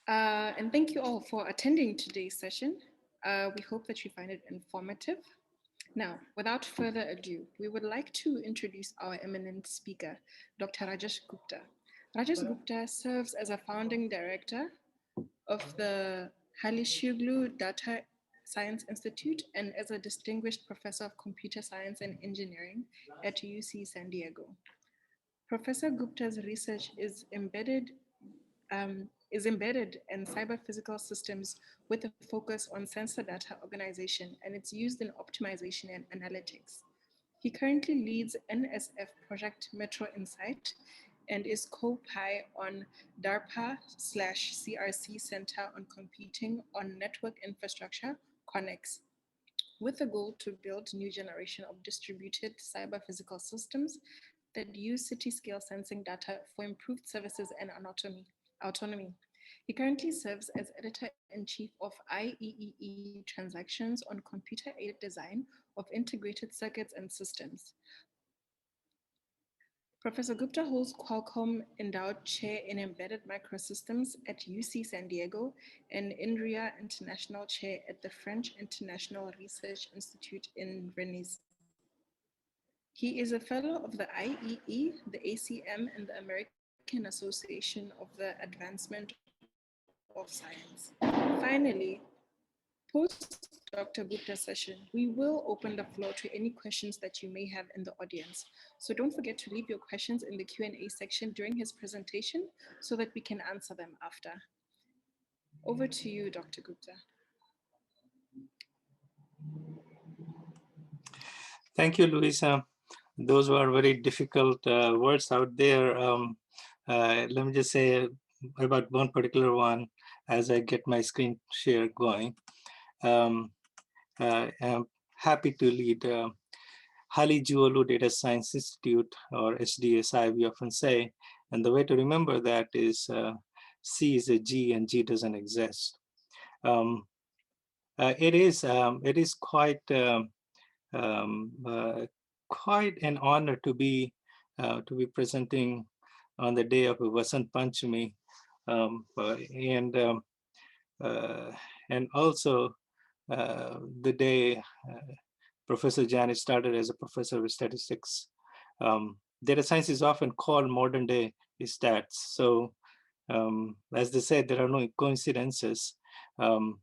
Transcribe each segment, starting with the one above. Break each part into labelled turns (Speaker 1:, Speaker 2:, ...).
Speaker 1: And thank you all for attending today's session. We hope that you find it informative. Now, without further ado, we would like to introduce our eminent speaker, Dr. Rajesh Gupta. Rajesh Gupta serves as a founding director of the Halishuglu Data Science Institute and as a distinguished professor of computer science and engineering at UC San Diego. Professor Gupta's research is embedded in cyber-physical systems with a focus on sensor data organization and its used in optimization and analytics. He currently leads NSF Project Metro Insight and is co-pi on DARPA/CRC Center on Computing on Network Infrastructure, CONNEX, with the goal to build new generation of distributed cyber-physical systems that use city-scale sensing data for improved services and autonomy. He currently serves as editor-in-chief of IEEE Transactions on computer-aided design of integrated circuits and systems. Professor Gupta holds Qualcomm Endowed Chair in Embedded Microsystems at UC San Diego and INRIA International Chair at the French International Research Institute in Rennes. He is a fellow of the IEE, the ACM, and the American Association of the Advancement of Science. Finally, post Dr. Gupta's session, we will open the floor to any questions that you may have in the audience. So don't forget to leave your questions in the Q&A section during his presentation so that we can answer them after. Over to you, Dr. Gupta.
Speaker 2: Thank you, Louisa. Those were very difficult words out there. Let me just say about one particular one as I get my screen share going. I'm happy to lead Hali-Juolu Data Science Institute, or HDSI, we often say. And the way to remember that is C is a G and G doesn't exist. It is quite an honor to be presenting on the day of Vasant Panchami, and also the day Professor Janis started as a professor of statistics. Data science is often called modern day stats. So as they said, there are no coincidences, but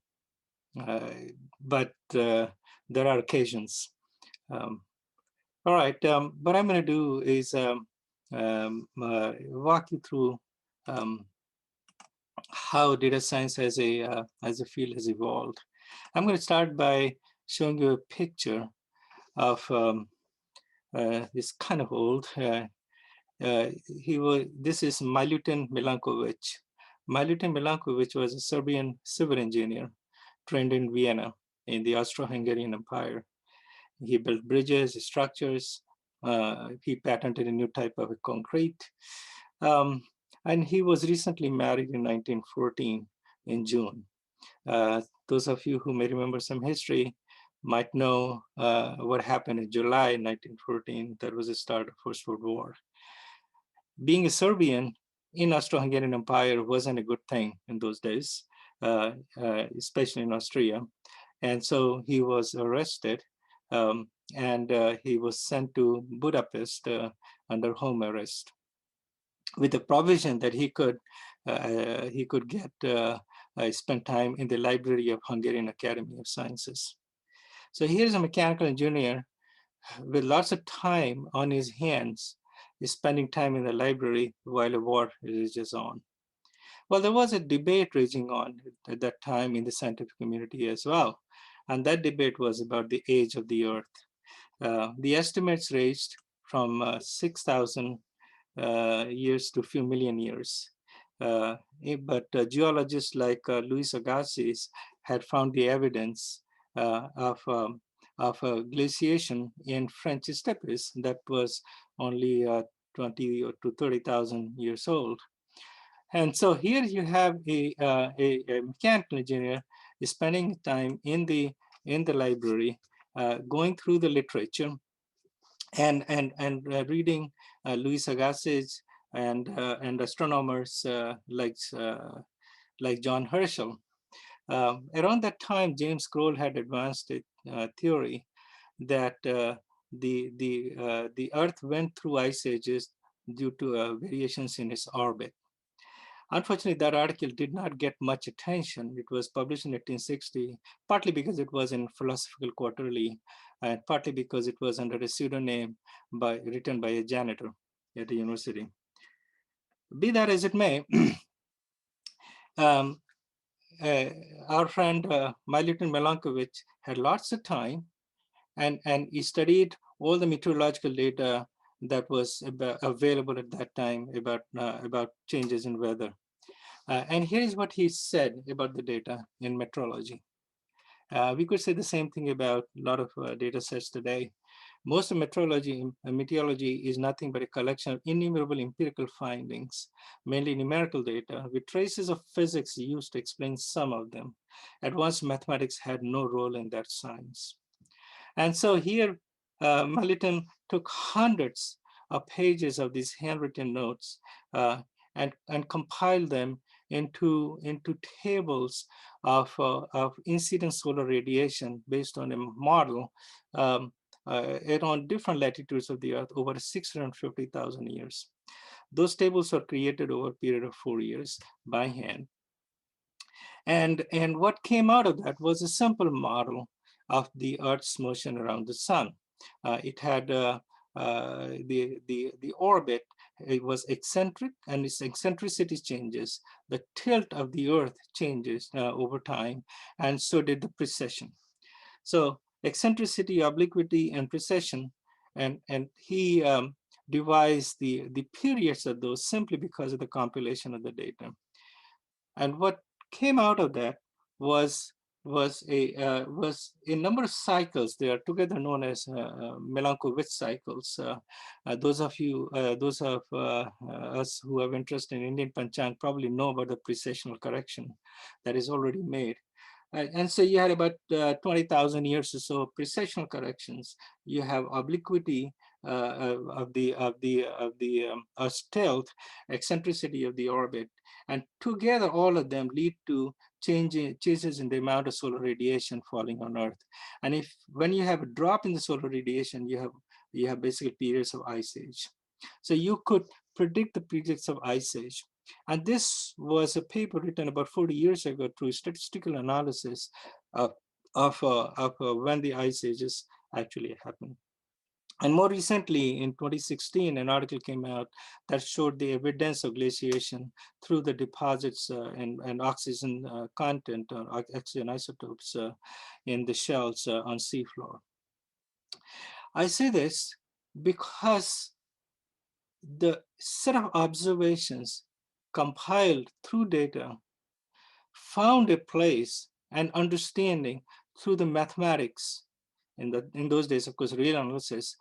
Speaker 2: there are occasions. All right, what I'm going to do is walk you through how data science as a field has evolved. I'm going to start by showing you a picture of this kind of old. This is Milutin Milankovic. Milutin Milankovic was a Serbian civil engineer trained in Vienna in the Austro-Hungarian Empire. He built bridges, structures. He patented a new type of concrete. And he was recently married in 1914 in June. Those of you who may remember some history might know what happened in July 1914. That was the start of First World War. Being a Serbian in Austro-Hungarian Empire wasn't a good thing in those days, especially in Austria. And so he was arrested and he was sent to Budapest under home arrest, with the provision that he could spend time in the library of Hungarian Academy of Sciences. So here's a mechanical engineer with lots of time on his hands, spending time in the library while a war rages on. Well, there was a debate raging on at that time in the scientific community as well. And that debate was about the age of the Earth. The estimates ranged from 6,000 years to a few million years. But geologists like Luis Agassiz had found the evidence of glaciation in French steppes that was only 20 to 30,000 years old. And so here you have a mechanical engineer spending time in the library, going through the literature, and reading Luis Agassiz and astronomers like John Herschel. Around that time, James Kroll had advanced a theory that the Earth went through ice ages due to variations in its orbit. Unfortunately, that article did not get much attention. It was published in 1860, partly because it was in Philosophical Quarterly, and partly because it was under a pseudonym written by a janitor at the university. Be that as it may, um, our friend Milutin Milankovitch had lots of time, and he studied all the meteorological data that was available at that time about changes in weather. And here is what he said about the data in meteorology. We could say the same thing about a lot of data sets today. Most of meteorology is nothing but a collection of innumerable empirical findings, mainly numerical data, with traces of physics used to explain some of them. Advanced mathematics had no role in that science. And so here, Milutin took hundreds of pages of these handwritten notes and compiled them into tables of incident solar radiation based on a model around different latitudes of the Earth over 650,000 years. Those tables were created over a period of 4 years by hand. And what came out of that was a simple model of the Earth's motion around the sun. It had the orbit. It was eccentric, and its eccentricity changes. The tilt of the Earth changes over time, and so did the precession. So eccentricity, obliquity, and precession, and he devised the periods of those simply because of the compilation of the data. And what came out of that was a number of cycles. They are together known as Milankovitch cycles. Those of us who have interest in Indian Panchang probably know about the precessional correction that is already made. And so you had about 20,000 years or so of precessional corrections. You have obliquity of the tilt, eccentricity of the orbit, and together all of them lead to changes in the amount of solar radiation falling on Earth. And when you have a drop in the solar radiation, you have basically periods of ice age. So you could predict the periods of ice age. And this was a paper written about 40 years ago through statistical analysis of when the ice ages actually happened. And more recently, in 2016, an article came out that showed the evidence of glaciation through the deposits and oxygen content, or oxygen isotopes in the shells on seafloor. I say this because the set of observations compiled through data found a place and understanding through the mathematics. In those days, of course, real analysis.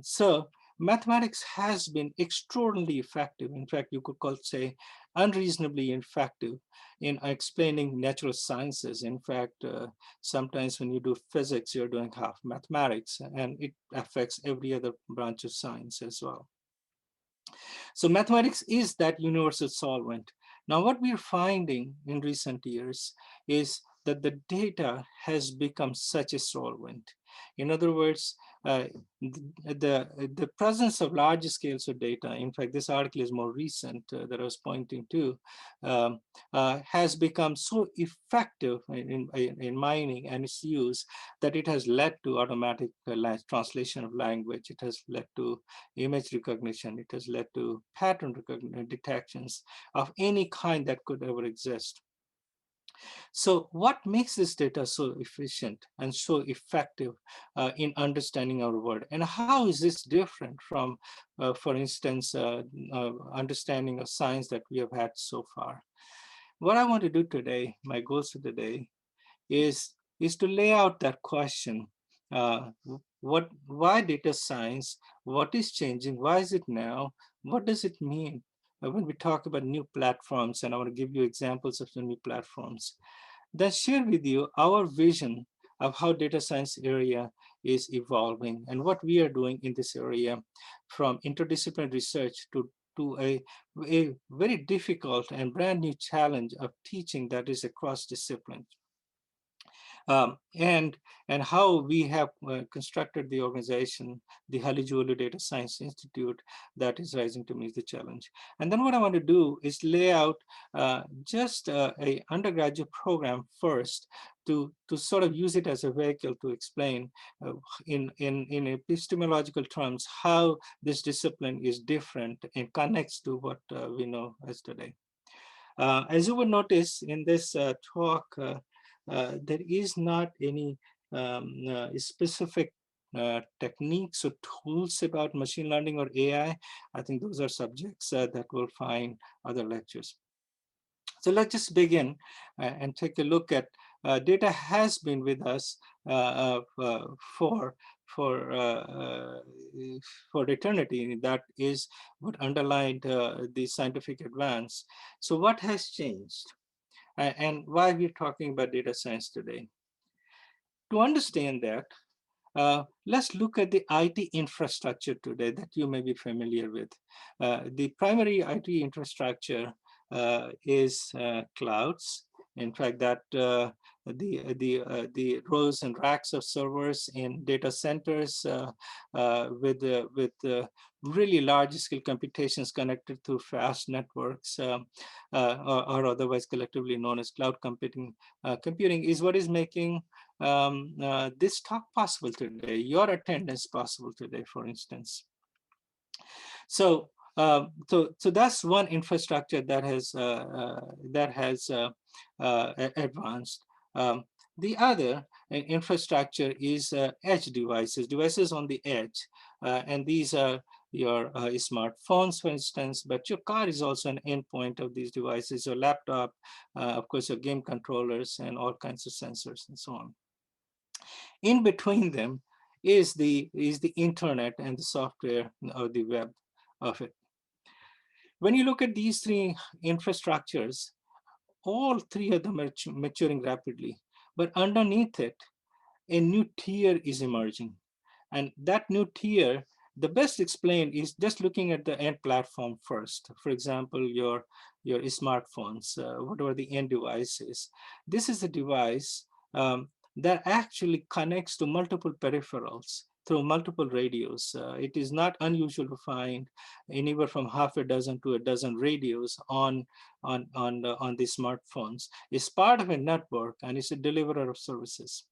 Speaker 2: So mathematics has been extraordinarily effective. In fact, you could say unreasonably effective in explaining natural sciences. In fact, sometimes when you do physics, you're doing half mathematics, and it affects every other branch of science as well. So mathematics is that universal solvent. Now, what we're finding in recent years is that the data has become such a solvent. In other words, the presence of large scales of data, in fact, this article is more recent that I was pointing to, has become so effective in mining and its use that it has led to automatic translation of language. It has led to image recognition. It has led to pattern detections of any kind that could ever exist. So what makes this data so efficient and so effective in understanding our world? And how is this different from, for instance, understanding of science that we have had so far? What I want to do today, my goals for today, is to lay out that question. Why data science? What is changing? Why is it now? What does it mean when we talk about new platforms? And I want to give you examples of the new platforms. Then share with you our vision of how data science area is evolving and what we are doing in this area, from interdisciplinary research to to a very difficult and brand new challenge of teaching that is across disciplines. And how we have constructed the organization, the Halijolu Data Science Institute, that is rising to meet the challenge. And then what I want to do is lay out just a undergraduate program first to sort of use it as a vehicle to explain in epistemological terms how this discipline is different and connects to what we know as today. As you would notice in this talk, there is not any specific techniques or tools about machine learning or AI. I think those are subjects that we'll find other lectures. So let's just begin and take a look at data has been with us for eternity. That is what underlined the scientific advance. So what has changed? And why we're talking about data science today? To understand that, let's look at the IT infrastructure today that you may be familiar with. The primary IT infrastructure is clouds. In fact, that the rows and racks of servers in data centers with really large scale computations connected to fast networks, or otherwise collectively known as cloud computing. Computing is what is making this talk possible today, your attendance possible today, for instance. So, so that's one infrastructure that has advanced. The other infrastructure is edge devices on the edge, and these are your smartphones, for instance, but your car is also an endpoint of these devices, your laptop, of course, your game controllers, and all kinds of sensors and so on. In between them is the internet and the software or the web of it. When you look at these three infrastructures, all three of them are maturing rapidly, but underneath it, a new tier is emerging. And that new tier, the best explained is just looking at the end platform first. For example, your smartphones, whatever the end device is. This is a device that actually connects to multiple peripherals through multiple radios. It is not unusual to find anywhere from half a dozen to a dozen radios on the smartphones. It's part of a network and it's a deliverer of services.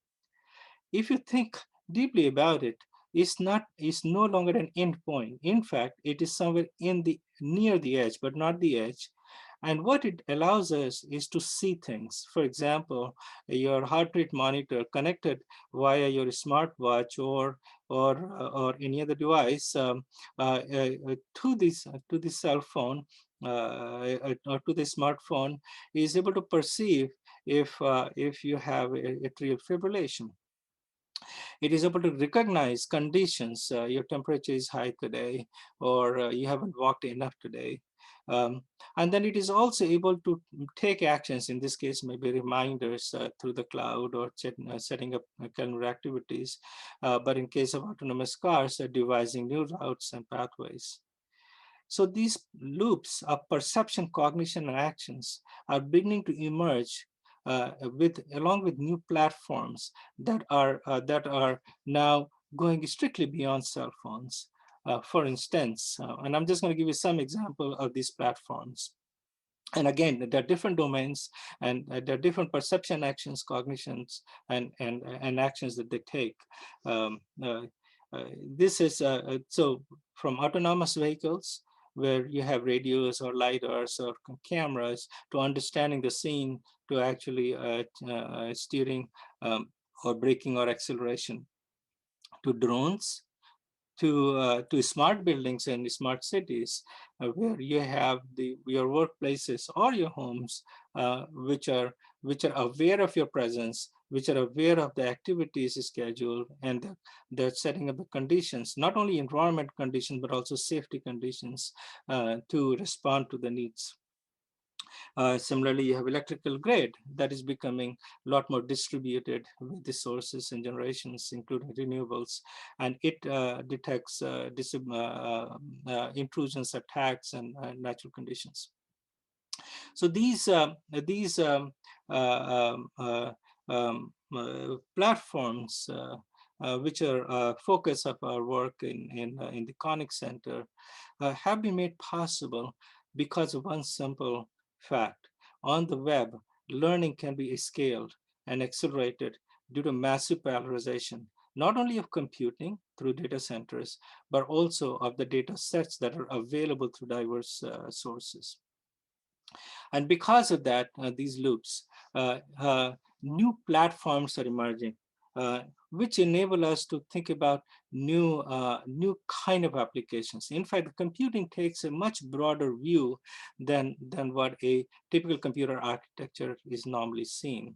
Speaker 2: If you think deeply about it, it's no longer an endpoint. In fact, it is somewhere near the edge, but not the edge. And what it allows us is to see things. For example, your heart rate monitor connected via your smartwatch or any other device to the cell phone or to the smartphone is able to perceive if you have atrial fibrillation. It is able to recognize conditions. Your temperature is high today, or you haven't walked enough today. And then it is also able to take actions, in this case, maybe reminders through the cloud or setting up calendar activities. But in case of autonomous cars, devising new routes and pathways. So these loops of perception, cognition, and actions are beginning to emerge along with new platforms that are now going strictly beyond cell phones. For instance, and I'm just going to give you some example of these platforms. And again, there are different domains, and there are different perception actions, cognitions, and actions that they take. This is so from autonomous vehicles, where you have radios or lidars or cameras, to understanding the scene, to actually steering or braking or acceleration, to drones, to smart buildings and smart cities, where you have your workplaces or your homes, which are aware of your presence, which are aware of the activities schedule, and they're setting up the conditions, not only environment conditions but also safety conditions to respond to the needs. Similarly, you have electrical grid that is becoming a lot more distributed with the sources and generations, including renewables, and it detects intrusions, attacks, and natural conditions. So these uh, um, uh, platforms, which are focus of our work in the Conic Center, have been made possible because of one simple fact. On the web, learning can be scaled and accelerated due to massive parallelization, not only of computing through data centers, but also of the data sets that are available through diverse sources. And because of that, these loops, new platforms are emerging, which enable us to think about new kind of applications. In fact, computing takes a much broader view than what a typical computer architecture is normally seen.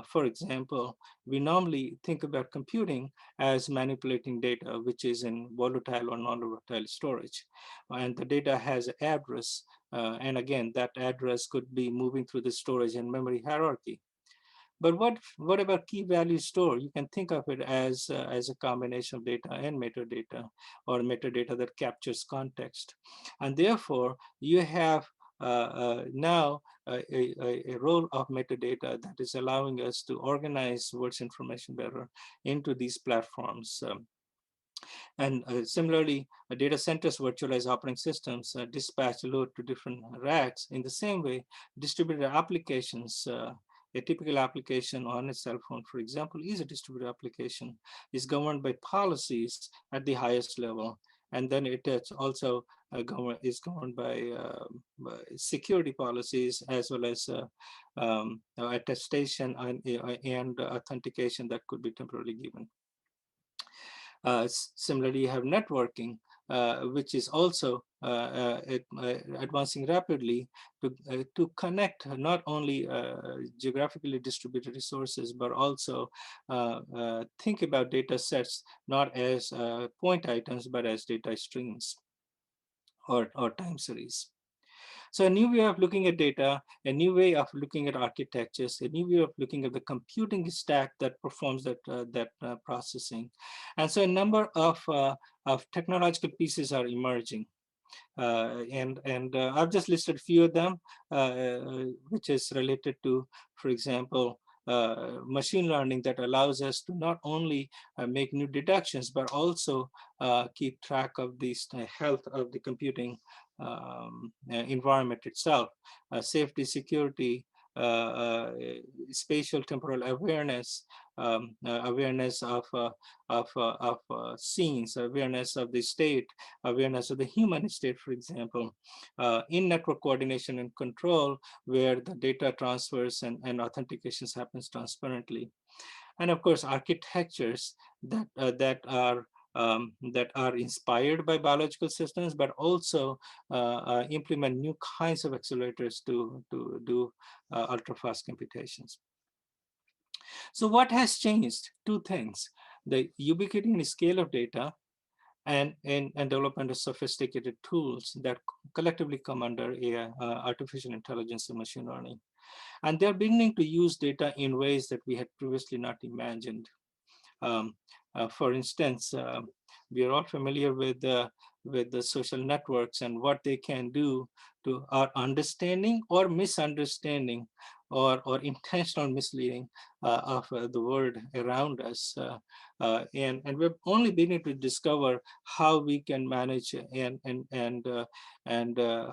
Speaker 2: For example, we normally think about computing as manipulating data, which is in volatile or non-volatile storage. And the data has an address, and again, that address could be moving through the storage and memory hierarchy. But what about key value store? You can think of it as a combination of data and metadata, or metadata that captures context. And therefore, you have now a role of metadata that is allowing us to organize words information better into these platforms. And similarly, data centers virtualize operating systems, dispatch load to different racks. In the same way, distributed applications, a typical application on a cell phone, for example, is a distributed application, is governed by policies at the highest level. And then it is also is governed by security policies, as well as attestation and authentication that could be temporarily given. Similarly, you have networking, which is also advancing rapidly to connect not only geographically distributed resources, but also think about data sets not as point items, but as data streams or time series. So a new way of looking at data, a new way of looking at architectures, a new way of looking at the computing stack that performs that processing. And so a number of technological pieces are emerging. And I've just listed a few of them, which is related to, for example, machine learning that allows us to not only make new deductions, but also keep track of the health of the computing environment itself, safety, security, spatial temporal awareness, awareness of scenes, awareness of the state, awareness of the human state, for example, in-network coordination and control, where the data transfers and authentications happens transparently. And of course, architectures that are inspired by biological systems, but also implement new kinds of accelerators to do ultra-fast computations. So what has changed? Two things: the ubiquity and scale of data, and development of sophisticated tools that collectively come under AI, artificial intelligence and machine learning. And they're beginning to use data in ways that we had previously not imagined. For instance, we are all familiar with the social networks and what they can do to our understanding or misunderstanding or intentional misleading of the world around us. And we're only beginning to discover how we can manage and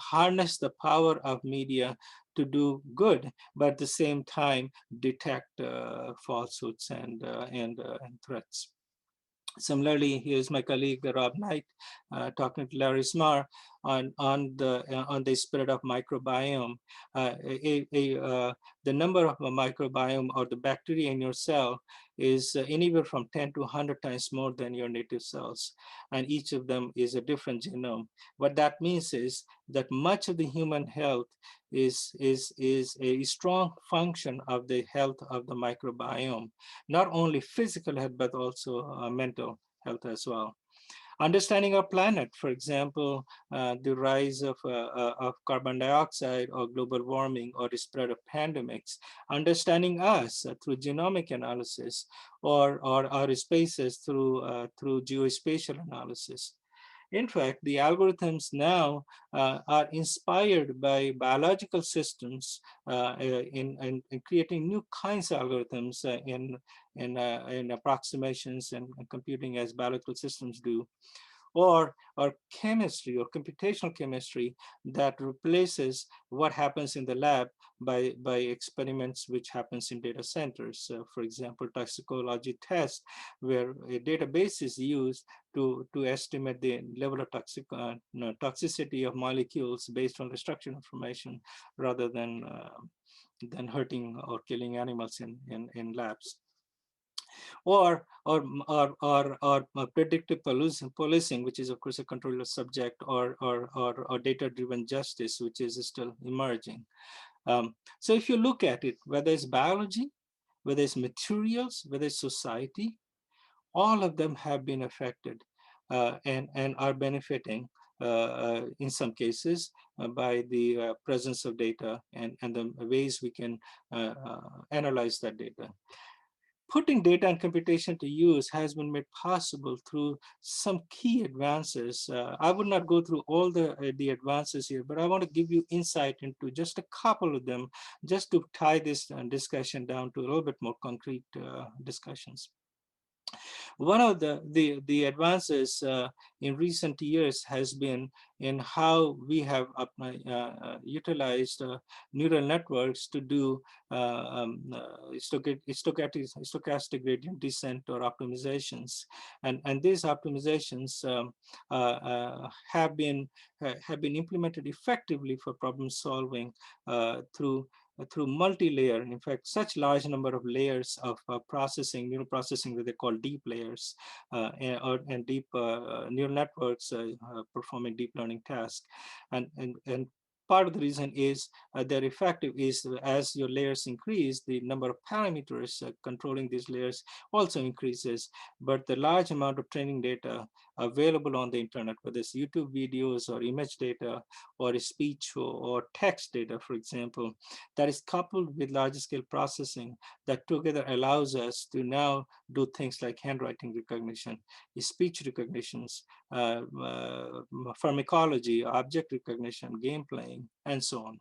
Speaker 2: harness the power of media to do good, but at the same time detect falsehoods and threats. Similarly, here's my colleague Rob Knight talking to Larry Smarr on the spirit of microbiome. The number of a microbiome or the bacteria in your cell is anywhere from 10 to 100 times more than your native cells, and each of them is a different genome. What that means is that much of the human health is a strong function of the health of the microbiome, not only physical health, but also mental health as well. Understanding our planet, for example, the rise of carbon dioxide or global warming or the spread of pandemics, understanding us through genomic analysis or our spaces through geospatial analysis. In fact, the algorithms now are inspired by biological systems in creating new kinds of algorithms in approximations and computing as biological systems do, or chemistry or computational chemistry that replaces what happens in the lab by experiments which happens in data centers. So for example, toxicology tests where a database is used to estimate the level of toxicity of molecules based on the structure information rather than hurting or killing animals in labs. Or predictive policing, which is of course a controlled subject, or data-driven justice, which is still emerging. So if you look at it, whether it's biology, whether it's materials, whether it's society, all of them have been affected and are benefiting in some cases by the presence of data and the ways we can analyze that data. Putting data and computation to use has been made possible through some key advances. I would not go through all the advances here, but I want to give you insight into just a couple of them, just to tie this discussion down to a little bit more concrete discussions. One of the advances in recent years has been in how we have utilized neural networks to do stochastic gradient descent or optimizations, and these optimizations have been implemented effectively for problem solving through multi-layer, in fact, such large number of layers of processing, neural processing that they call deep layers, and deep neural networks performing deep learning tasks. And part of the reason is they're effective is as your layers increase, the number of parameters controlling these layers also increases, but the large amount of training data available on the internet, whether it's YouTube videos or image data or speech or text data, for example, that is coupled with large scale processing that together allows us to now do things like handwriting recognition, speech recognitions, pharmacology, object recognition, game playing, and so on.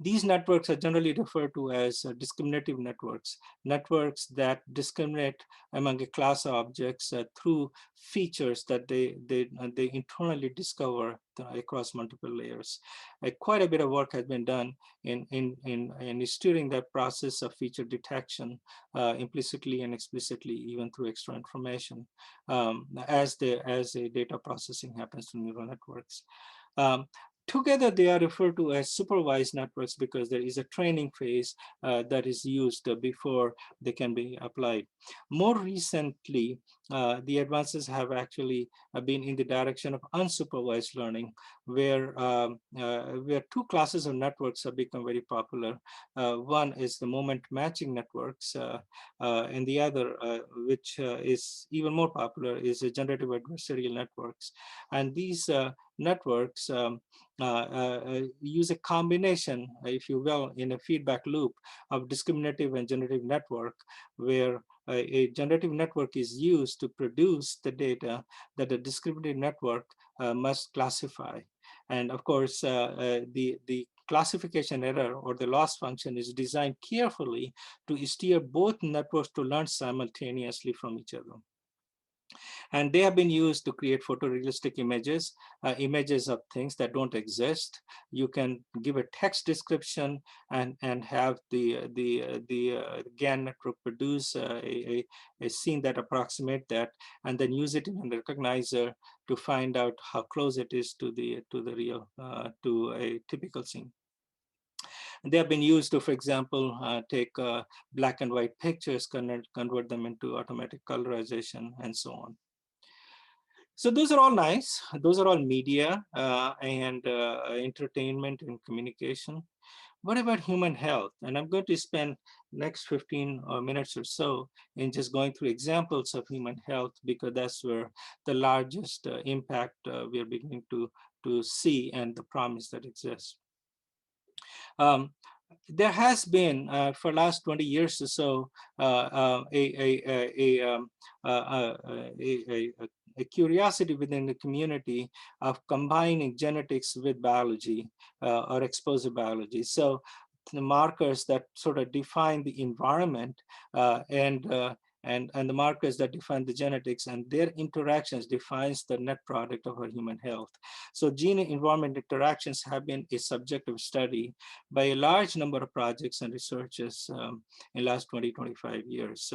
Speaker 2: These networks are generally referred to as discriminative networks, networks that discriminate among a class of objects through features that they internally discover across multiple layers. Quite a bit of work has been done in steering that process of feature detection implicitly and explicitly, even through extra information, as a data processing happens to neural networks. Together, they are referred to as supervised networks because there is a training phase that is used before they can be applied. More recently, the advances have actually been in the direction of unsupervised learning, where two classes of networks have become very popular. One is the moment matching networks, and the other, which is even more popular, is the generative adversarial networks. And these networks use a combination, if you will, in a feedback loop of discriminative and generative network, where a generative network is used to produce the data that the discriminative network must classify. And of course, the classification error or the loss function is designed carefully to steer both networks to learn simultaneously from each other. And they have been used to create photorealistic images, images of things that don't exist. You can give a text description and have the GAN network produce a scene that approximates that, and then use it in a recognizer to find out how close it is to the real, to a typical scene. They have been used to, for example, take black and white pictures, convert them into automatic colorization, and so on. So those are all nice. Those are all media and entertainment and communication. What about human health? And I'm going to spend next 15 minutes or so in just going through examples of human health, because that's where the largest impact we are beginning to see and the promise that exists. Um, there has been for last 20 years or so a curiosity within the community of combining genetics with biology or exposure biology. So the markers that sort of define the environment and the markers that define the genetics, and their interactions defines the net product of our human health. So gene environment interactions have been a subject of study by a large number of projects and researchers in the last 20, 25 years.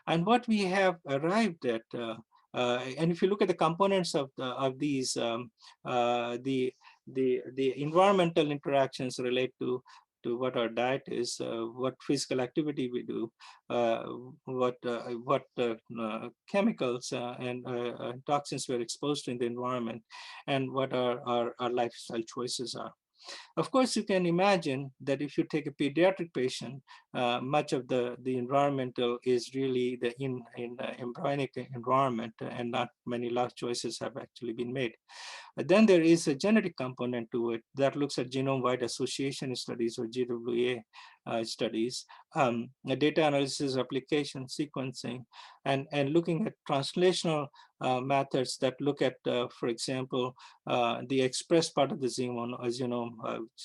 Speaker 2: And what we have arrived at, and if you look at the components of these, the environmental interactions relate to what our diet is, what physical activity we do, what chemicals and toxins we're exposed to in the environment, and what our lifestyle choices are. Of course, you can imagine that if you take a pediatric patient, much of the environmental is really the in embryonic environment, and not many life choices have actually been made. Then there is a genetic component to it that looks at genome-wide association studies, or GWA studies, data analysis, application, sequencing, and looking at translational methods that look at, for example, the expressed part of the genome, as you know,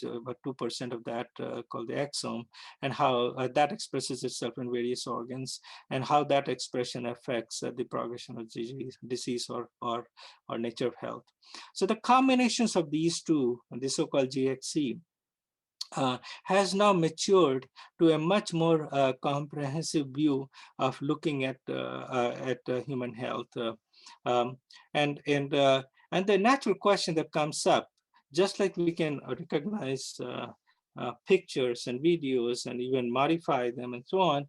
Speaker 2: about 2% of that called the exome, and how that expresses itself in various organs, and how that expression affects the progression of disease or nature of health. So the combinations of these two, the so-called GXC, has now matured to a much more comprehensive view of looking at human health. Um, and, and, and the natural question that comes up, just like we can recognize pictures and videos and even modify them and so on,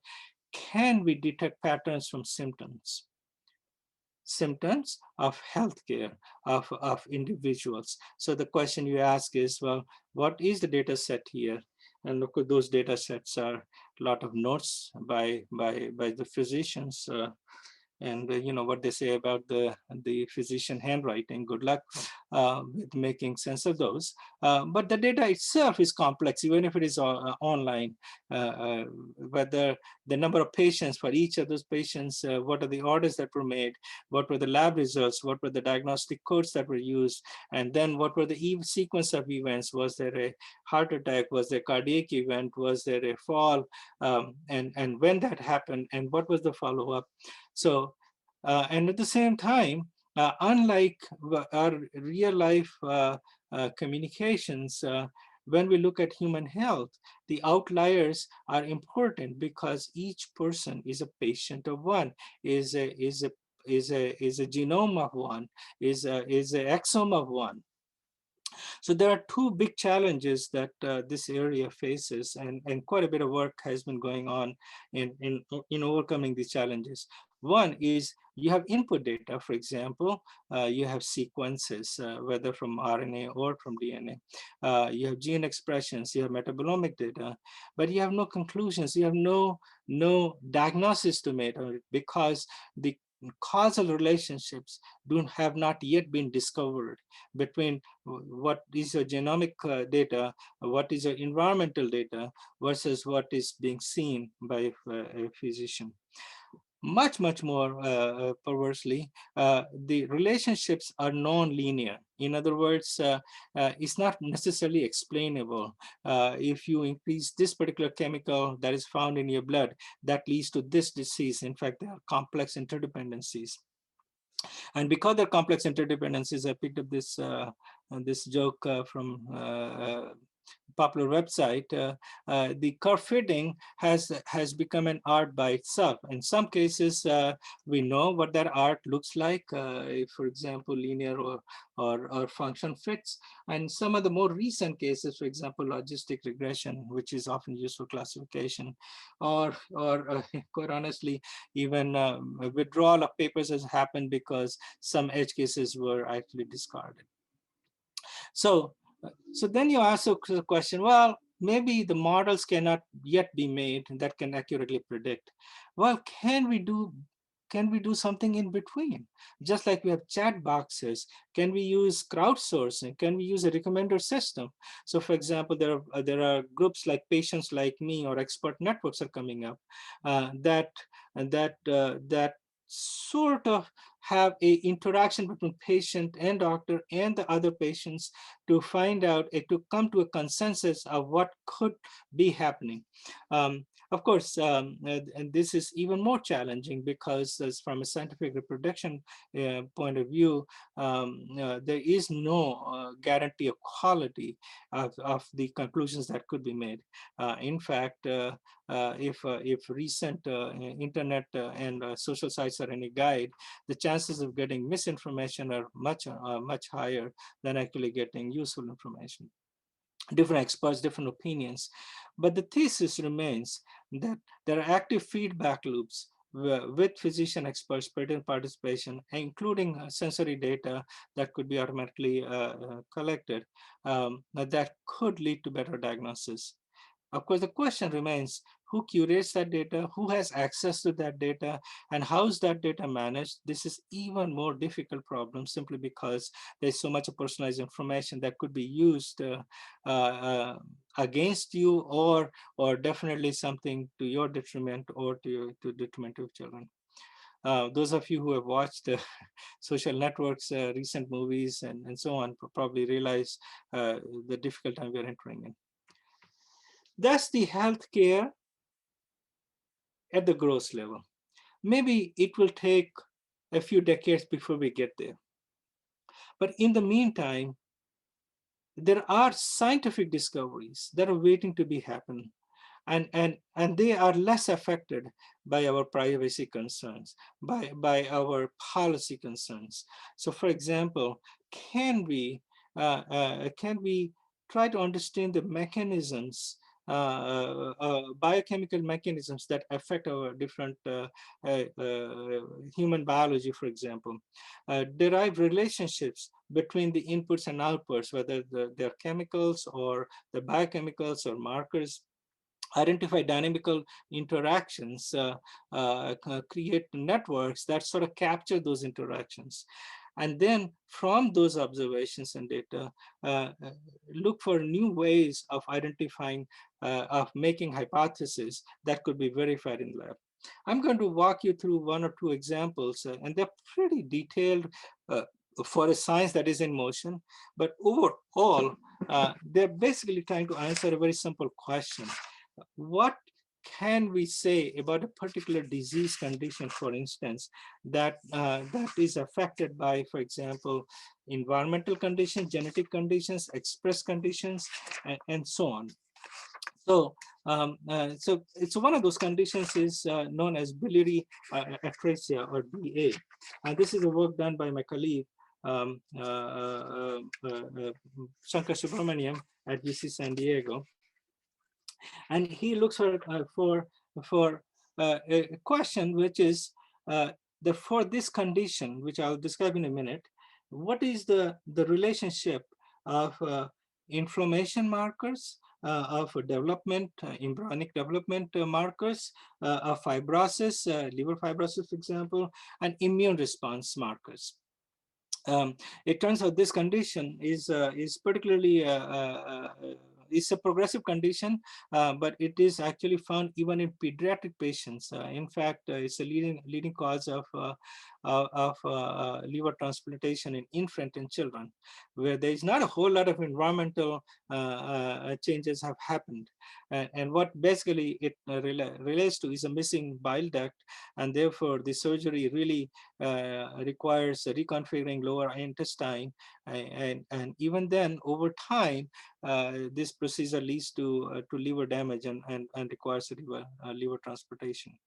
Speaker 2: can we detect patterns from symptoms? Symptoms of healthcare of individuals. So the question you ask is, well, what is the data set here? And look at those data sets are a lot of notes by the physicians. And you know what they say about the physician handwriting. Good luck with making sense of those. But the data itself is complex, even if it is online. Whether the number of patients for each of those patients, what are the orders that were made, what were the lab results, what were the diagnostic codes that were used, and then what were the sequence of events. Was there a heart attack? Was there a cardiac event? Was there a fall? And when that happened, and what was the follow-up? So, and at the same time, unlike our real life communications, when we look at human health, the outliers are important because each person is a patient of one, is a genome of one, is an exome of one. So there are two big challenges that this area faces, and quite a bit of work has been going on in overcoming these challenges. One is you have input data, for example, you have sequences, whether from RNA or from DNA. You have gene expressions, you have metabolomic data, but you have no conclusions, you have no diagnosis to make because the causal relationships have not yet been discovered between what is your genomic data, what is your environmental data versus what is being seen by a physician. Much more perversely, the relationships are non-linear. In other words, it's not necessarily explainable. If you increase this particular chemical that is found in your blood, that leads to this disease. In fact, there are complex interdependencies. And because they're complex interdependencies, I picked up this joke from popular website, the curve fitting has become an art by itself. In some cases, we know what that art looks like, if, for example, linear or function fits. And some of the more recent cases, for example, logistic regression, which is often used for classification, or quite honestly, even withdrawal of papers has happened because some edge cases were actually discarded. So, so then you ask the question, well, maybe the models cannot yet be made that can accurately predict. Well, can we do something in between? Just like we have chat boxes, can we use crowdsourcing? Can we use a recommender system? So for example, there are groups like Patients Like Me or expert networks are coming up that sort of have a interaction between patient and doctor and the other patients to find out, to come to a consensus of what could be happening. Of course, and this is even more challenging because as from a scientific reproduction point of view, there is no guarantee of quality of the conclusions that could be made. In fact, if recent internet and social sites are any guide, the chances of getting misinformation are much higher than actually getting useful information. Different experts, different opinions, but the thesis remains that there are active feedback loops with physician experts, patient participation, including sensory data that could be automatically collected, that could lead to better diagnosis. Of course, the question remains, who curates that data, who has access to that data, and how is that data managed? This is even more difficult problem simply because there's so much personalized information that could be used against you, or definitely something to your detriment or to detriment of children. Those of you who have watched social networks, recent movies, and so on, probably realize the difficult time we're entering in. That's the healthcare at the gross level. Maybe it will take a few decades before we get there. But in the meantime, there are scientific discoveries that are waiting to be happen. And they are less affected by our privacy concerns, by our policy concerns. So for example, can we try to understand the mechanisms, biochemical mechanisms that affect our different human biology, for example, derive relationships between the inputs and outputs, whether they're chemicals or the biochemicals or markers, identify dynamical interactions, create networks that sort of capture those interactions. And then from those observations and data, look for new ways of identifying, of making hypotheses that could be verified in lab. I'm going to walk you through one or two examples, and they're pretty detailed for a science that is in motion. But overall, they're basically trying to answer a very simple question. What can we say about a particular disease condition, for instance, that is affected by, for example, environmental conditions, genetic conditions, express conditions, and so on. So, so one of those conditions is known as biliary atresia, or BA. And this is a work done by my colleague, Shankar Subramaniam at UC San Diego. And he looks for a question, which is for this condition, which I'll describe in a minute, what is the relationship of inflammation markers, of development, embryonic development markers, of fibrosis, liver fibrosis, for example, and immune response markers. It turns out this condition is particularly it's a progressive condition, but it is actually found even in pediatric patients. In fact, it's a leading cause of liver transplantation in infant and children, where there is not a whole lot of environmental changes have happened. And what basically it relates to is a missing bile duct, and therefore the surgery really requires reconfiguring lower intestine. And even then, over time, this procedure leads to liver damage and requires liver transplantation.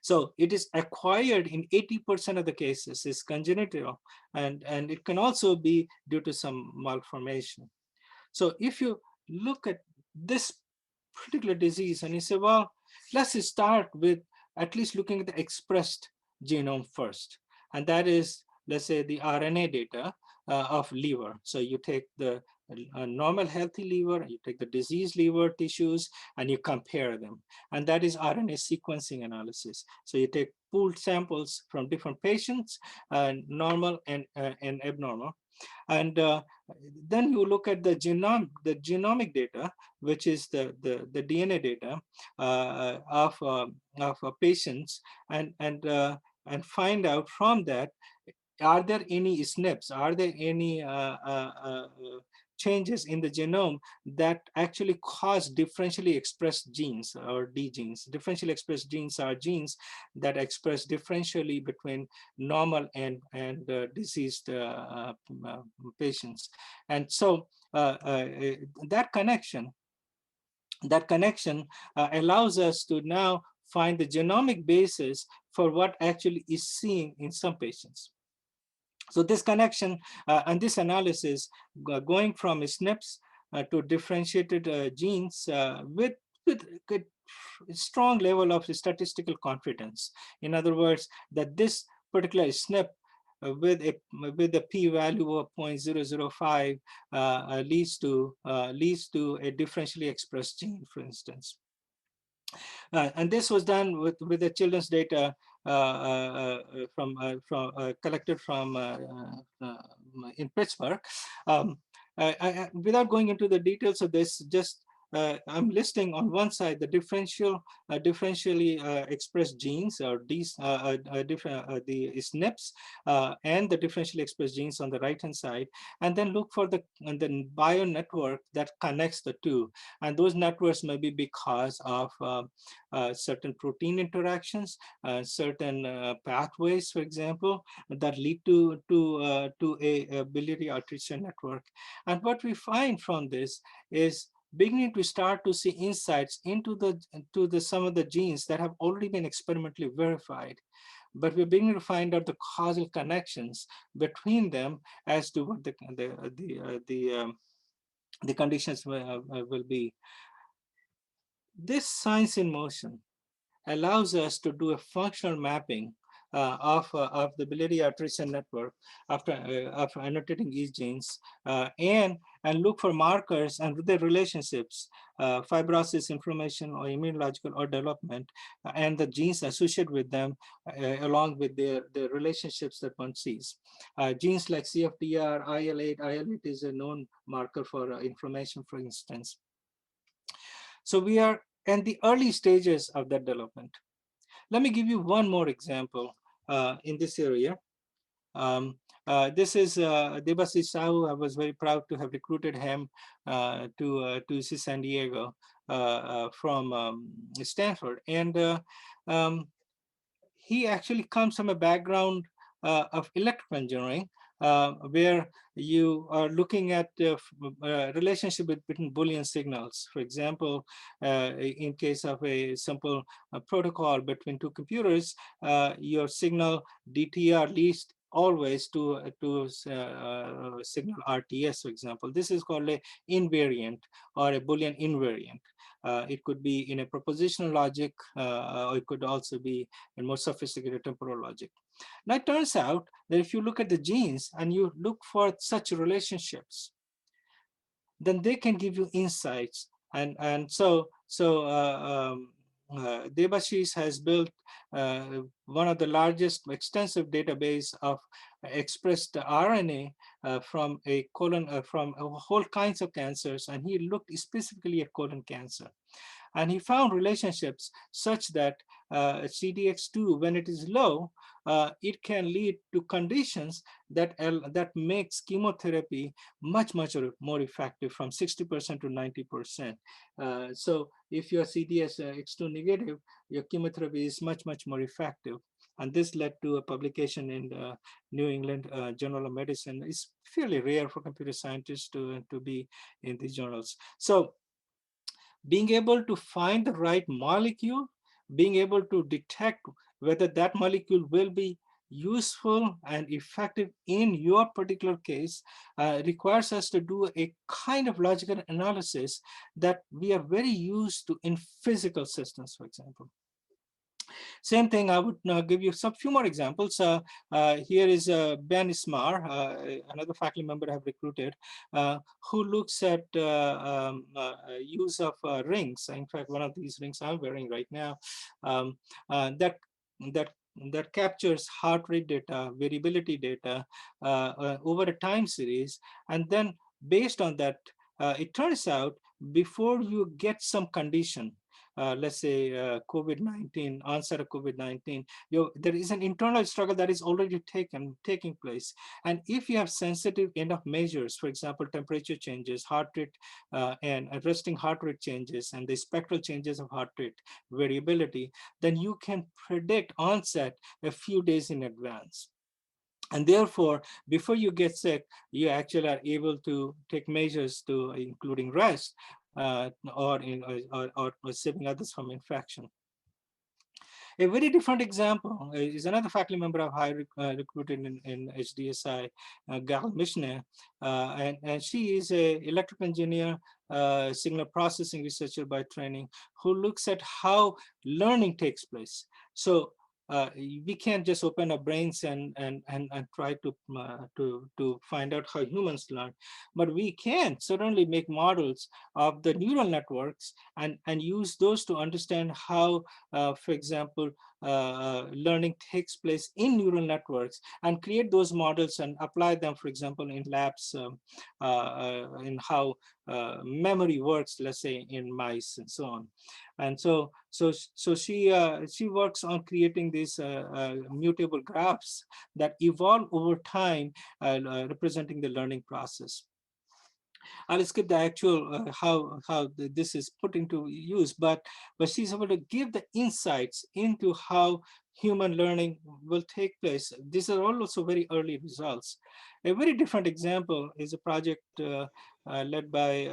Speaker 2: So it is acquired in 80% of the cases, is congenital, and it can also be due to some malformation. So if you look at this particular disease and you say, well, let's start with at least looking at the expressed genome first. And that is, let's say, the RNA data of liver. So you take the normal healthy liver, you take the diseased liver tissues, and you compare them. And that is RNA sequencing analysis. So you take pooled samples from different patients, normal and abnormal. And then you look at the genomic data, which is the DNA data of patients, and find out from that, are there any SNPs? Are there any changes in the genome that actually cause differentially expressed genes or D genes? Differentially expressed genes are genes that express differentially between normal and diseased patients. And so that connection allows us to now find the genomic basis for what actually is seen in some patients. So this connection and this analysis, going from SNPs to differentiated genes with a strong level of statistical confidence. In other words, that this particular SNP with a p-value of 0.005 leads to a differentially expressed gene, for instance. And this was done with the children's data collected from in Pittsburgh. Without going into the details of this, just I'm listing on one side the differentially expressed genes, or these the SNPs, and the differentially expressed genes on the right-hand side, and then look for the bio network that connects the two. And those networks may be because of certain protein interactions, certain pathways, for example, that lead to a biliary artery network. And what we find from this is beginning to start to see insights into some of the genes that have already been experimentally verified. But we're beginning to find out the causal connections between them as to what the conditions will be. This science in motion allows us to do a functional mapping of the biliary atresia network after annotating these genes, and look for markers and their relationships, fibrosis, inflammation, or immunological or development, and the genes associated with them, along with their relationships that one sees. Genes like CFTR, IL-8. IL-8 is a known marker for inflammation, for instance. So we are in the early stages of that development. Let me give you one more example in this area. This is Debashish Sahu. I was very proud to have recruited him to UC San Diego from Stanford. And he actually comes from a background of electrical engineering, where you are looking at the relationship between Boolean signals. For example, in case of a simple protocol between two computers, your signal DTR leads always to signal RTS, for example. This is called an invariant or a Boolean invariant. It could be in a propositional logic, or it could also be in more sophisticated temporal logic. Now, it turns out that if you look at the genes and you look for such relationships, then they can give you insights. And so Debashish has built one of the largest extensive database of expressed RNA from whole kinds of cancers, and he looked specifically at colon cancer. And he found relationships such that CDX2, when it is low, it can lead to conditions that makes chemotherapy much more effective, from 60% to 90%. So if you're CDX2 negative, your chemotherapy is much more effective. And this led to a publication in the New England Journal of Medicine. It's fairly rare for computer scientists to be in these journals. So being able to find the right molecule, being able to detect whether that molecule will be useful and effective in your particular case requires us to do a kind of logical analysis that we are very used to in physical systems, for example. Same thing, I would give you some few more examples. Here is Ben Ismar, another faculty member I have recruited, who looks at use of rings. In fact, one of these rings I'm wearing right now, that that that captures heart rate data, variability data over a time series, and then based on that, it turns out before you get some condition, let's say COVID-19, onset of COVID-19, there is an internal struggle that is already taking place. And if you have sensitive enough measures, for example, temperature changes, heart rate, and resting heart rate changes, and the spectral changes of heart rate variability, then you can predict onset a few days in advance. And therefore, before you get sick, you actually are able to take measures to including rest or saving others from infection. A very different example is another faculty member of high recruited in HDSI, Gal Mishne, and she is a electrical engineer, signal processing researcher by training, who looks at how learning takes place. So we can't just open our brains and try to find out how humans learn, but we can certainly make models of the neural networks and use those to understand how, for example, learning takes place in neural networks, and create those models and apply them, for example, in labs in how memory works, let's say in mice and so on. And so she works on creating these mutable graphs that evolve over time, representing the learning process. I'll skip the actual how this is put into use, but she's able to give the insights into how human learning will take place. These are all also very early results. A very different example is a project led by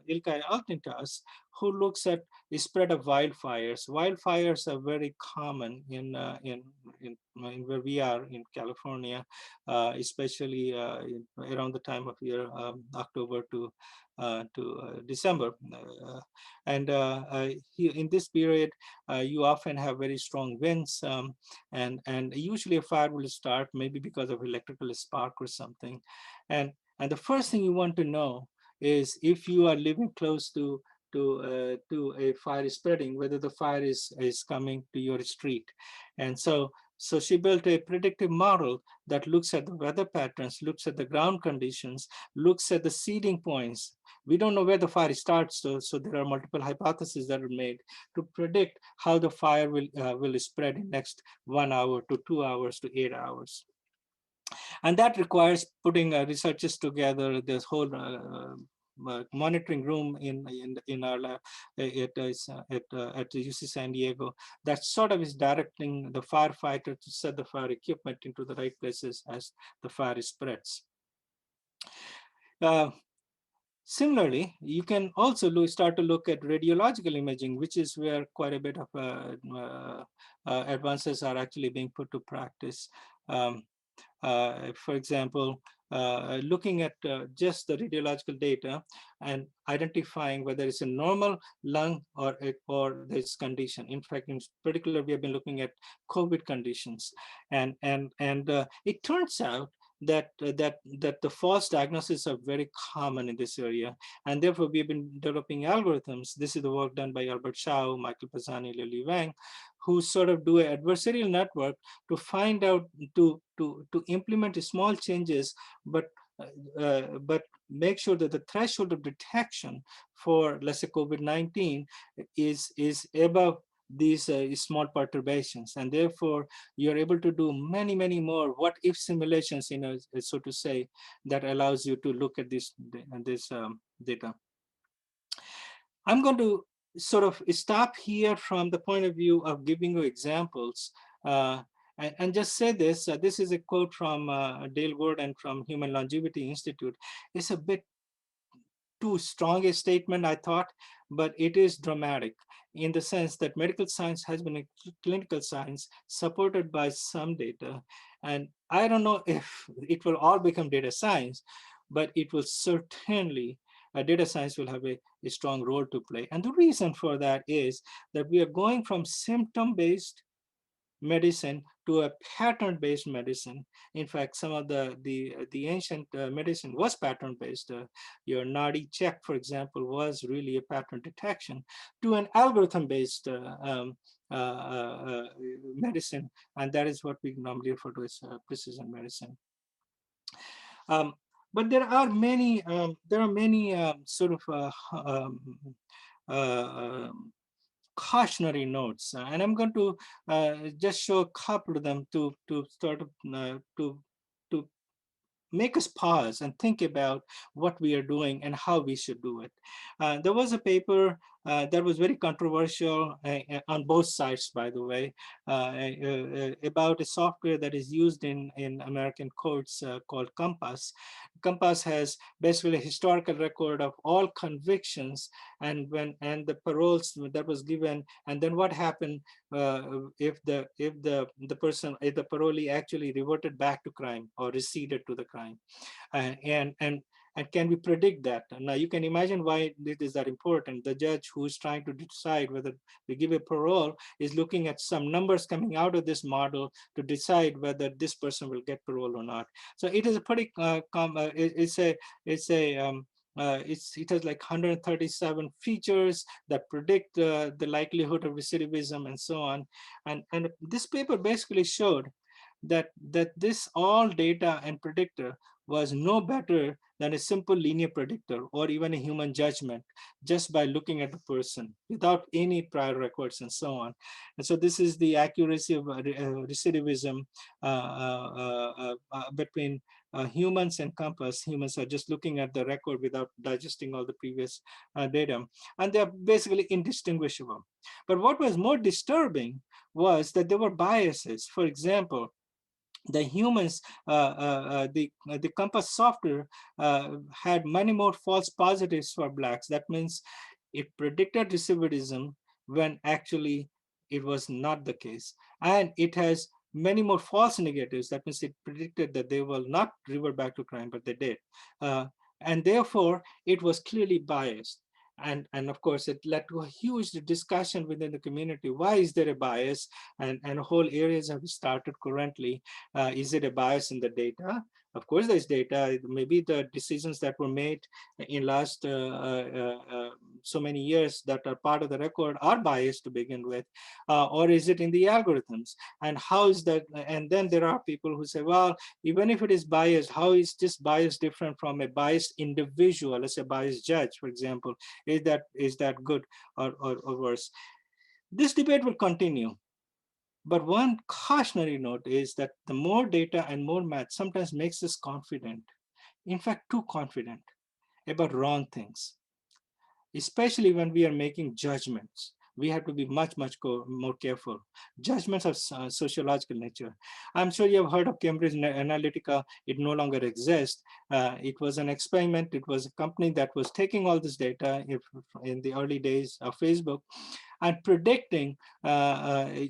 Speaker 2: Ilkay Altintas, who looks at the spread of wildfires. Wildfires are very common in where we are in California, especially around the time of year, October to December. And in this period, you often have very strong winds, and usually a fire will start maybe because of electrical spark or something. And the first thing you want to know is if you are living close to a fire spreading, whether the fire is coming to your street. And so she built a predictive model that looks at the weather patterns, looks at the ground conditions, looks at the seeding points. We don't know where the fire starts, so there are multiple hypotheses that are made to predict how the fire will spread in next 1 hour to 2 hours to 8 hours. And that requires putting researchers together, this whole monitoring room in our lab at the UC San Diego, that sort of is directing the firefighter to set the fire equipment into the right places as the fire spreads. Similarly, you can also start to look at radiological imaging, which is where quite a bit of advances are actually being put to practice. For example, looking at just the radiological data and identifying whether it's a normal lung or this condition. In fact, in particular, we have been looking at COVID conditions, and it turns out that the false diagnoses are very common in this area, and therefore we have been developing algorithms. This is the work done by Albert Shao, Michael Pisani, Lily Wang, who sort of do an adversarial network to find out to implement small changes, but make sure that the threshold of detection for, let's say, COVID-19 is above these small perturbations, and therefore you're able to do many more what if simulations, so to say, that allows you to look at this data. I'm going to sort of stop here from the point of view of giving you examples, And just say this, this is a quote from Dale Gordon from Human Longevity Institute. It's a bit too strong a statement, I thought, but it is dramatic in the sense that medical science has been a clinical science supported by some data. And I don't know if it will all become data science, but it will certainly, data science will have a strong role to play. And the reason for that is that we are going from symptom-based medicine to a pattern-based medicine. In fact, some of the ancient medicine was pattern-based. Your Nadi check, for example, was really a pattern detection, to an algorithm-based medicine, and that is what we normally refer to as precision medicine. But there are many sort of cautionary notes, and I'm going to just show a couple of them to sort of to make us pause and think about what we are doing and how we should do it. There was a paper that was very controversial on both sides, by the way, about a software that is used in American courts called Compass. Compass has basically a historical record of all convictions and the paroles that was given, and then what happened if the parolee actually reverted back to crime or receded to the crime, and can we predict that? Now you can imagine why this is that important. The judge who is trying to decide whether to give a parole is looking at some numbers coming out of this model to decide whether this person will get parole or not. So it is a pretty it has like 137 features that predict the likelihood of recidivism and so on. And this paper basically showed that this all data and predictor was no better than a simple linear predictor or even a human judgment just by looking at the person without any prior records and so on. And so this is the accuracy of recidivism between humans and Compass. Humans are just looking at the record without digesting all the previous data, and they're basically indistinguishable. But what was more disturbing was that there were biases. For example, the humans, the Compass software had many more false positives for Blacks. That means it predicted recidivism when actually it was not the case. And it has many more false negatives. That means it predicted that they will not revert back to crime, but they did. And therefore, it was clearly biased. And of course, it led to a huge discussion within the community. Why is there a bias? And whole areas have started currently. Is it a bias in the data? Of course, there's data. Maybe the decisions that were made in last so many years that are part of the record are biased to begin with, or is it in the algorithms? And how is that? And then there are people who say, well, even if it is biased, how is this bias different from a biased individual, as a biased judge, for example? Is that good or worse? This debate will continue. But one cautionary note is that the more data and more math sometimes makes us confident, in fact, too confident about wrong things, especially when we are making judgments. We have to be much more careful. Judgments of sociological nature. I'm sure you have heard of Cambridge Analytica. It no longer exists. It was an experiment. It was a company that was taking all this data in the early days of Facebook and predicting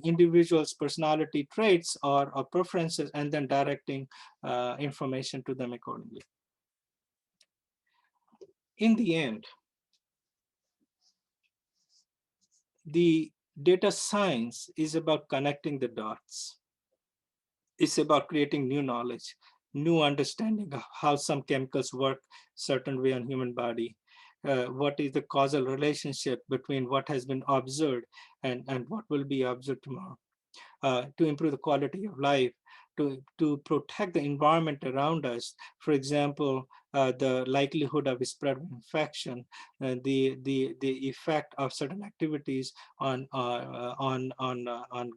Speaker 2: individuals' personality traits or preferences, and then directing information to them accordingly. In the end, the data science is about connecting the dots. It's about creating new knowledge, new understanding of how some chemicals work certain way on human body. What is the causal relationship between what has been observed and what will be observed tomorrow, to improve the quality of life, to protect the environment around us. For example, the likelihood of spread of infection, the effect of certain activities on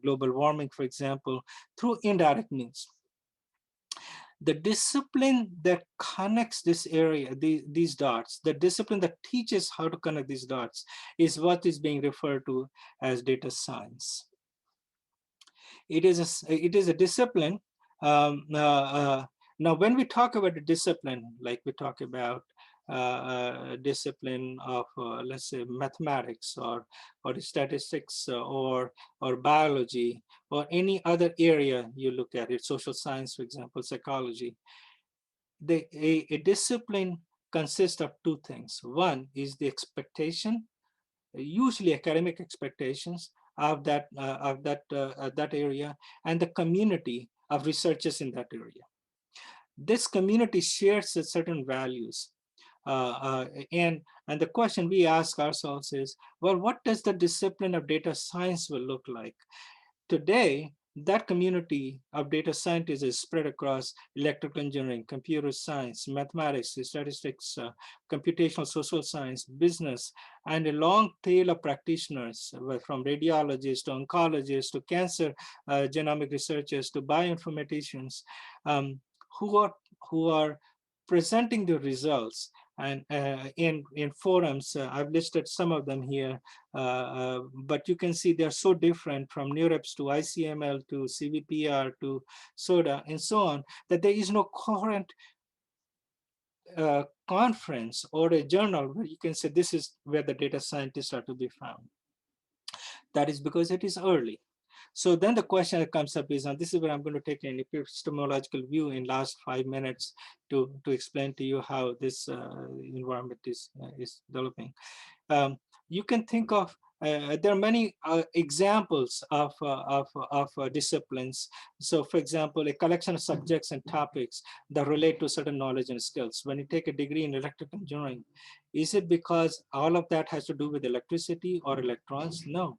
Speaker 2: global warming, for example, through indirect means. The discipline that connects this area, these dots, the discipline that teaches how to connect these dots is what is being referred to as data science. It is a discipline. Now, when we talk about a discipline, like we talk about discipline of, let's say, mathematics or statistics or biology or any other area you look at it, social science, for example, psychology, a discipline consists of two things. One is the expectation, usually academic expectations of that area, and the community of researchers in that area. This community shares certain values. And the question we ask ourselves is, well, what does the discipline of data science will look like? Today, that community of data scientists is spread across electrical engineering, computer science, mathematics, statistics, computational social science, business, and a long tail of practitioners, from radiologists to oncologists to cancer genomic researchers to bioinformaticians, who are presenting the results and in forums. I've listed some of them here, but you can see they're so different, from NeurIPS to ICML to CVPR to SODA and so on, that there is no current conference or a journal where you can say this is where the data scientists are to be found. That is because it is early. So then the question that comes up is, and this is where I'm going to take an epistemological view in last 5 minutes to explain to you how this environment is developing. You can think of, there are many examples of disciplines. So for example, a collection of subjects and topics that relate to certain knowledge and skills. When you take a degree in electrical engineering, is it because all of that has to do with electricity or electrons? No.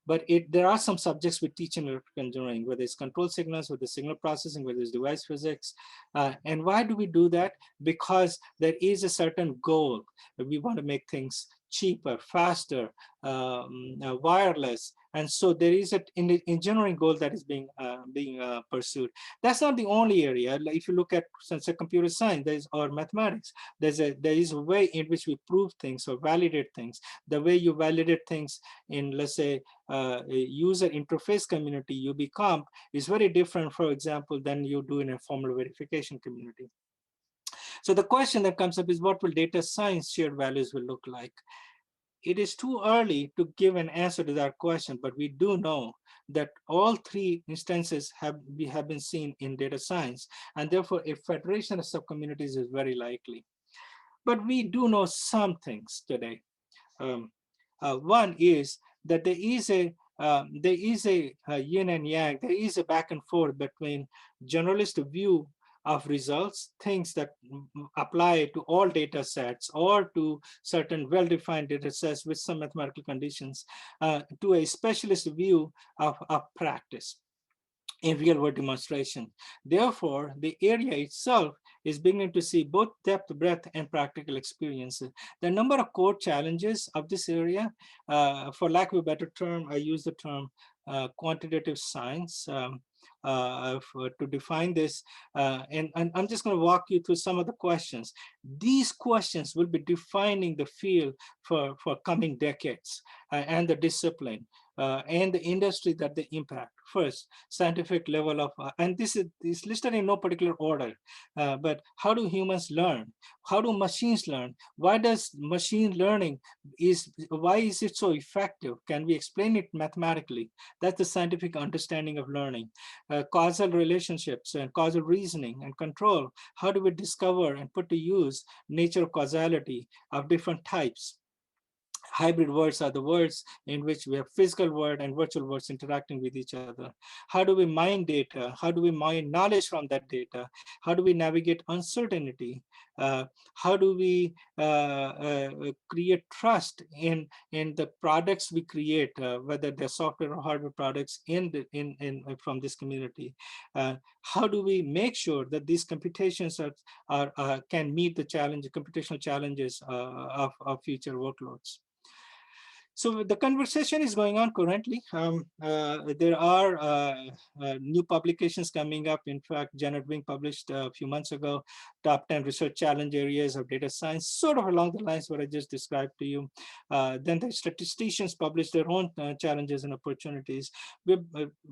Speaker 2: But there are some subjects we teach in electrical engineering, whether it's control signals, whether it's signal processing, whether it's device physics. And why do we do that? Because there is a certain goal. We want to make things cheaper, faster, wireless. And so there is an engineering goal that is being pursued. That's not the only area. Like if you look at, say, computer science or mathematics, there is a way in which we prove things or validate things. The way you validate things in, let's say, a user interface community, UBComp, is very different, for example, than you do in a formal verification community. So the question that comes up is, what will data science shared values will look like? It is too early to give an answer to that question, but we do know that all three instances have been seen in data science, and therefore a federation of subcommunities is very likely. But we do know some things today. One is that there is a yin and yang, there is a back and forth between generalist view of results, things that apply to all data sets or to certain well-defined data sets with some mathematical conditions, to a specialist view of practice in real-world demonstration. Therefore, the area itself is beginning to see both depth, breadth, and practical experiences. The number of core challenges of this area, for lack of a better term, I use the term quantitative science to define this. And I'm just going to walk you through some of the questions. These questions will be defining the field for coming decades and the discipline. And the industry that they impact. First, scientific level of, and this is listed in no particular order, but how do humans learn? How do machines learn? Why does machine learning, why is it so effective? Can we explain it mathematically? That's the scientific understanding of learning. Causal relationships and causal reasoning and control. How do we discover and put to use nature of causality of different types? Hybrid words are the words in which we have physical world and virtual words interacting with each other. How do we mine data? How do we mine knowledge from that data? How do we navigate uncertainty? How do we create trust in the products we create, whether they're software or hardware products from this community? How do we make sure that these computations can meet the computational challenges of future workloads? So the conversation is going on currently. There are new publications coming up. In fact, Janet Wing published a few months ago, top 10 research challenge areas of data science, sort of along the lines what I just described to you. Then the statisticians publish their own challenges and opportunities.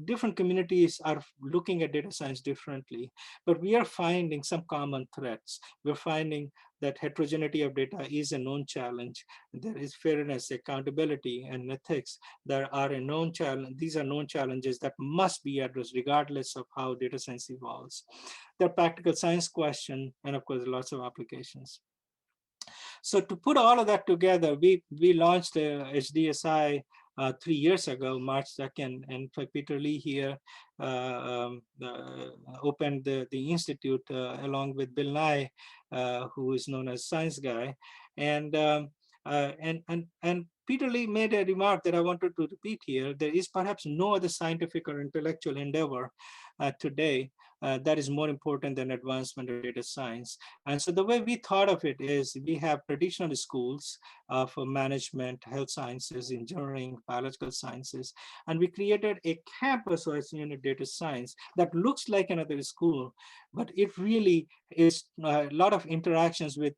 Speaker 2: Different communities are looking at data science differently, but we are finding some common threads. We're finding that heterogeneity of data is a known challenge. There is fairness, accountability, and ethics that are a known challenge. These are known challenges that must be addressed regardless of how data science evolves. There are practical science questions, and of course, lots of applications. So to put all of that together, we launched HDSI 3 years ago, March 2nd, and Peter Lee here opened the institute along with Bill Nye, who is known as Science Guy, and Peter Lee made a remark that I wanted to repeat here. There is perhaps no other scientific or intellectual endeavor today that is more important than advancement of data science. And so the way we thought of it is we have traditional schools for management, health sciences, engineering, biological sciences, and we created a campus OS unit data science that looks like another school, but it really is a lot of interactions with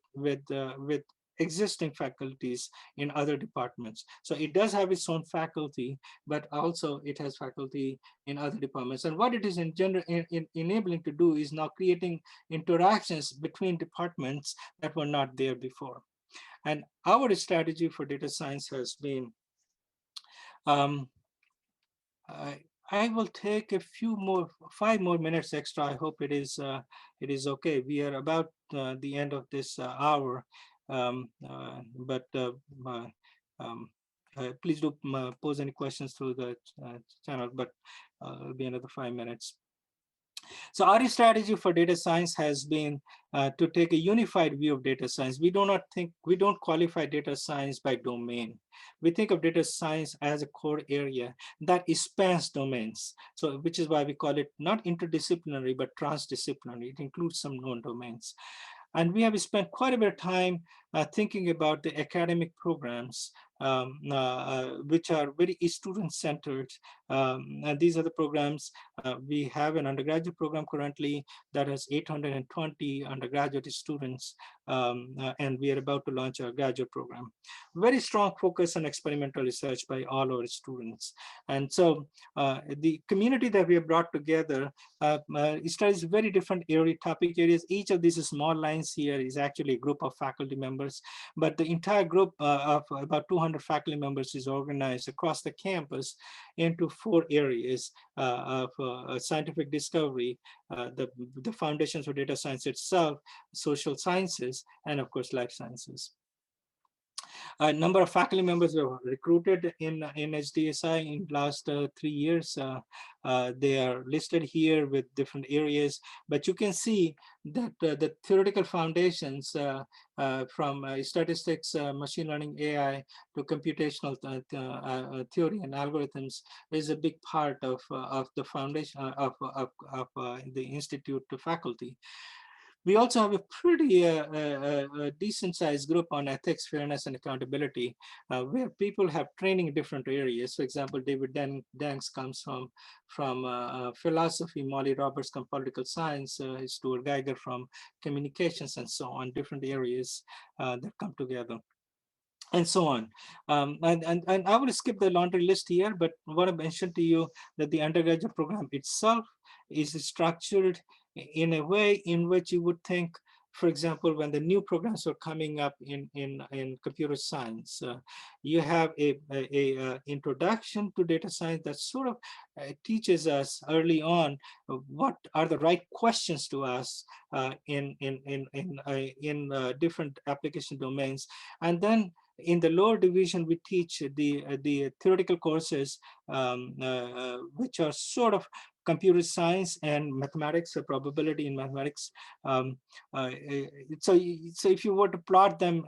Speaker 2: existing faculties in other departments. So it does have its own faculty, but also it has faculty in other departments. And what it is enabling to do is now creating interactions between departments that were not there before. And our strategy for data science has been, I will take a few more, 5 more minutes extra. I hope it is okay. We are about the end of this hour, please do pose any questions through the channel, but it'll be another 5 minutes. So our strategy for data science has been to take a unified view of data science. We don't qualify data science by domain. We think of data science as a core area that spans domains. So which is why we call it not interdisciplinary, but transdisciplinary. It includes some known domains. And we have spent quite a bit of time thinking about the academic programs, which are very student-centered. And these are the programs. We have an undergraduate program currently that has 820 undergraduate students, and we are about to launch our graduate program. Very strong focus on experimental research by all our students. And so the community that we have brought together studies very different topic areas. Each of these small lines here is actually a group of faculty members, but the entire group of about 200 faculty members is organized across the campus into 4 areas of scientific discovery, the foundations for data science itself, social sciences, and of course, life sciences. A number of faculty members were recruited in HDSI in last 3 years. They are listed here with different areas, but you can see that the theoretical foundations from statistics, machine learning, AI to computational theory and algorithms is a big part of the foundation of the institute to faculty. We also have a pretty decent sized group on ethics, fairness, and accountability, where people have training in different areas. For example, David Danks comes from philosophy, Molly Roberts from political science, Stuart Geiger from communications, and so on, different areas that come together, and so on. And I will skip the laundry list here, but I want to mention to you that the undergraduate program itself is structured in a way in which you would think, for example, when the new programs are coming up in computer science, you have a introduction to data science that sort of teaches us early on what are the right questions to ask in different application domains. And then in the lower division, we teach the theoretical courses, which are sort of computer science and mathematics, probability in mathematics. So if you were to plot them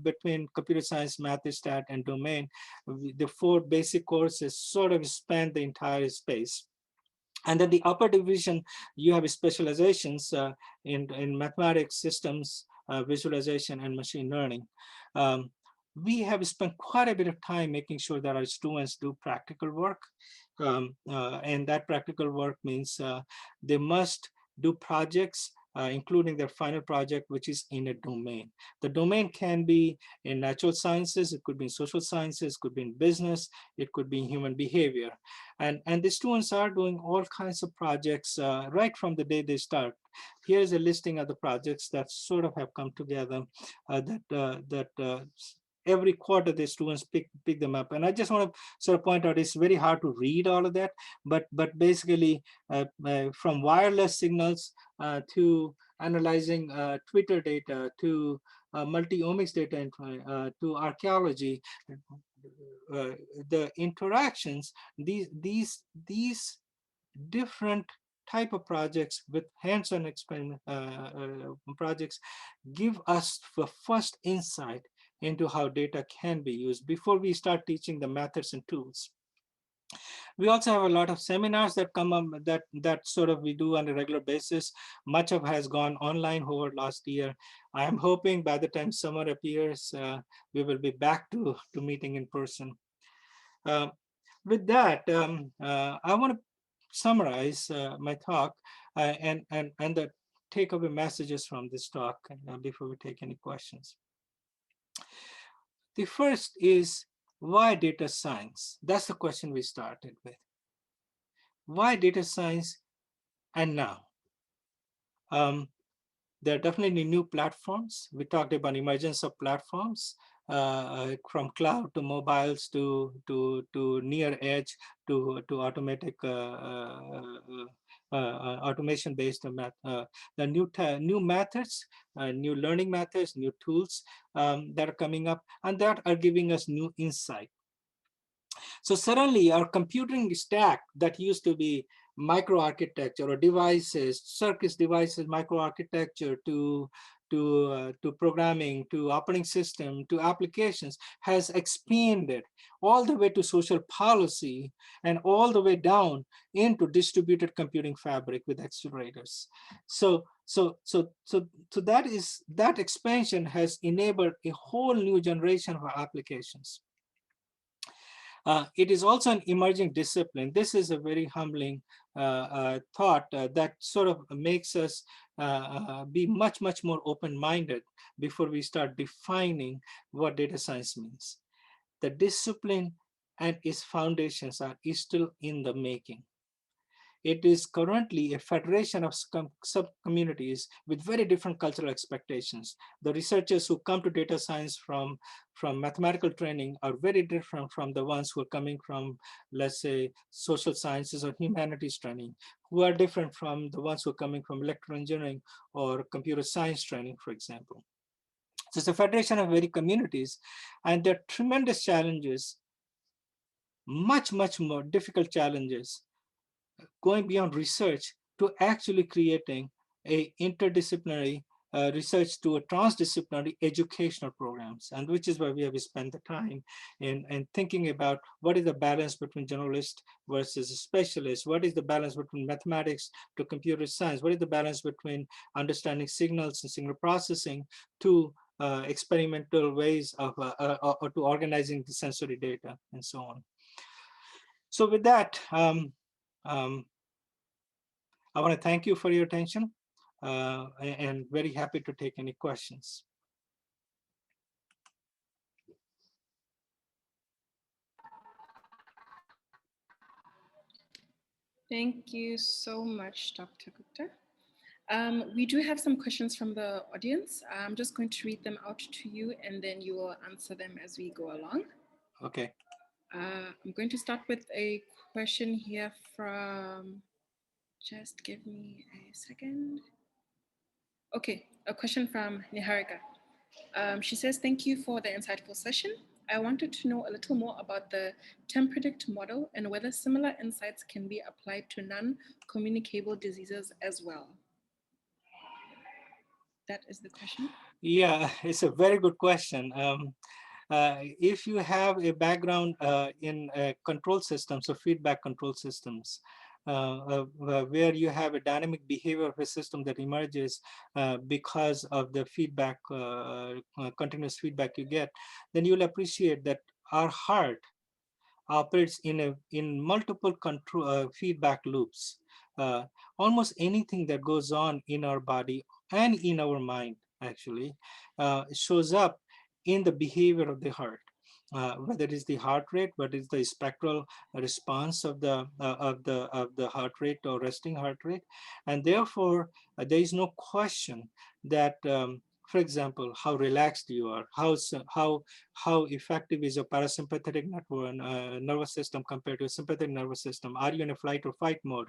Speaker 2: between computer science, math, stat, and domain, the 4 basic courses sort of span the entire space. And then the upper division, you have specializations in mathematics, systems, visualization, and machine learning. we have spent quite a bit of time making sure that our students do practical work. And that practical work means they must do projects, including their final project, which is in a domain. The domain can be in natural sciences, it could be in social sciences, it could be in business, it could be in human behavior. And the students are doing all kinds of projects right from the day they start. Here is a listing of the projects that sort of have come together that every quarter the students pick them up. And I just want to sort of point out, it's very hard to read all of that, but basically from wireless signals to analyzing Twitter data to multi-omics data to archaeology, the interactions, these different type of projects with hands-on experiment projects give us the first insight into how data can be used before we start teaching the methods and tools. We also have a lot of seminars that come up that sort of we do on a regular basis. Much of has gone online over last year. I am hoping by the time summer appears, we will be back to meeting in person. With that, I want to summarize my talk and the takeaway messages from this talk before we take any questions. The first is, why data science? That's the question we started with. Why data science and now? There are definitely new platforms. We talked about emergence of platforms from cloud to mobiles to near edge to automatic automation-based the new methods, new learning methods, new tools that are coming up, and that are giving us new insight. So suddenly our computing stack that used to be microarchitecture or devices, circuits devices, microarchitecture to programming, to operating system, to applications has expanded all the way to social policy and all the way down into distributed computing fabric with accelerators. So that expansion has enabled a whole new generation of applications. It is also an emerging discipline. This is a very humbling thought that sort of makes us be much more open-minded before we start defining what data science means. The discipline and its foundations are still in the making. It is currently a federation of sub-communities with very different cultural expectations. The researchers who come to data science from mathematical training are very different from the ones who are coming from, let's say, social sciences or humanities training, who are different from the ones who are coming from electrical engineering or computer science training, for example. So it's a federation of very communities, and there are tremendous challenges, much more difficult challenges going beyond research to actually creating a interdisciplinary research to a transdisciplinary educational programs, and which is where we have spent the time in thinking about what is the balance between generalist versus specialist, what is the balance between mathematics to computer science, what is the balance between understanding signals and signal processing to experimental ways of or to organizing the sensory data and so on. So with that, I want to thank you for your attention and very happy to take any questions.
Speaker 1: Thank you so much, Dr. Gupta. We do have some questions from the audience. I'm just going to read them out to you, and then you will answer them as we go along.
Speaker 2: Okay.
Speaker 1: I'm going to start with a question here from, just give me a second. Okay, a question from Niharika. She says, thank you for the insightful session. I wanted to know a little more about the TempPredict model and whether similar insights can be applied to non-communicable diseases as well. That is the question.
Speaker 2: Yeah, it's a very good question. If you have a background in control systems or feedback control systems, where you have a dynamic behavior of a system that emerges because of the feedback, continuous feedback you get, then you'll appreciate that our heart operates in multiple control feedback loops. Uh, Almost anything that goes on in our body and in our mind actually shows up in the behavior of the heart. Whether it is the heart rate, whether it's the spectral response of the heart rate or resting heart rate, and therefore there is no question that for example, how relaxed you are, how effective is your parasympathetic nervous system compared to a sympathetic nervous system? Are you in a flight or fight mode?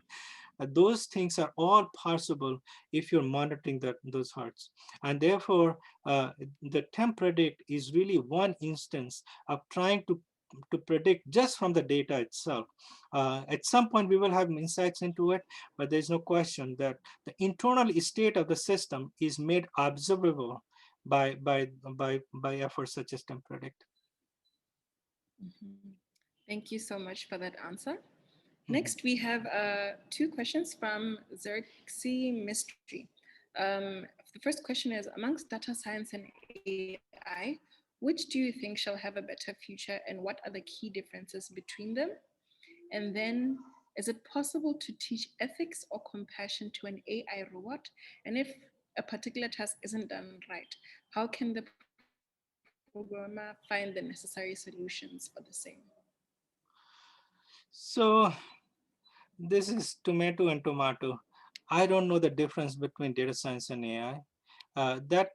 Speaker 2: Those things are all possible if you're monitoring those hearts. And therefore, the temp predict is really one instance of trying to predict just from the data itself. At some point, we will have insights into it, but there's no question that the internal state of the system is made observable by efforts such as temp predict.
Speaker 1: Mhm. Thank you so much for that answer.
Speaker 2: Mhm.
Speaker 1: Next, we have two questions from Xerxes Mystery. The first question is, amongst data science and AI, which do you think shall have a better future and what are the key differences between them? And then, is it possible to teach ethics or compassion to an AI robot? And if a particular task isn't done right, how can the programmer find the necessary solutions for the same?
Speaker 2: So this is tomato and tomato. I don't know the difference between data science and AI. That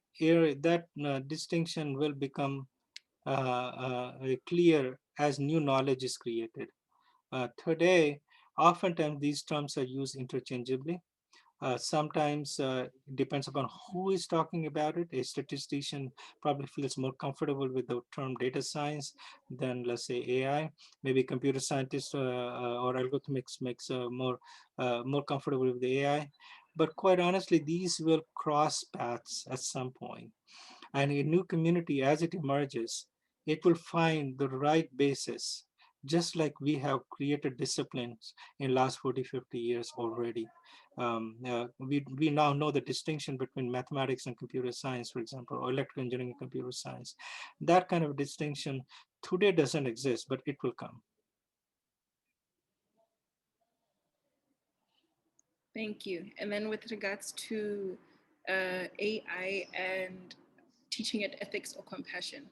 Speaker 2: distinction will become clear as new knowledge is created. Today, oftentimes these terms are used interchangeably. Sometimes it depends upon who is talking about it. A statistician probably feels more comfortable with the term data science than, let's say, AI. Maybe computer scientists or algorithmics makes more comfortable with the AI. But quite honestly, these will cross paths at some point. And a new community, as it emerges, it will find the right basis, just like we have created disciplines in last 40, 50 years already. We now know the distinction between mathematics and computer science, for example, or electrical engineering and computer science. That kind of distinction today doesn't exist, but it will come.
Speaker 1: Thank you. And then with regards to AI and teaching it ethics or compassion.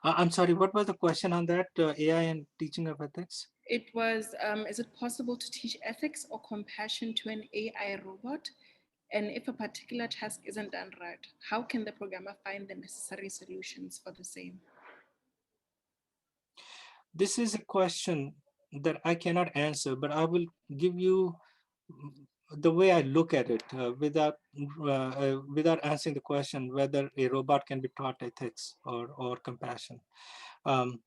Speaker 2: I'm sorry, what was the question on that, AI and teaching of ethics?
Speaker 1: It was, is it possible to teach ethics or compassion to an AI robot? And if a particular task isn't done right, how can the programmer find the necessary solutions for the same?
Speaker 2: This is a question that I cannot answer, but I will give you the way I look at it without answering the question whether a robot can be taught ethics or compassion. Um,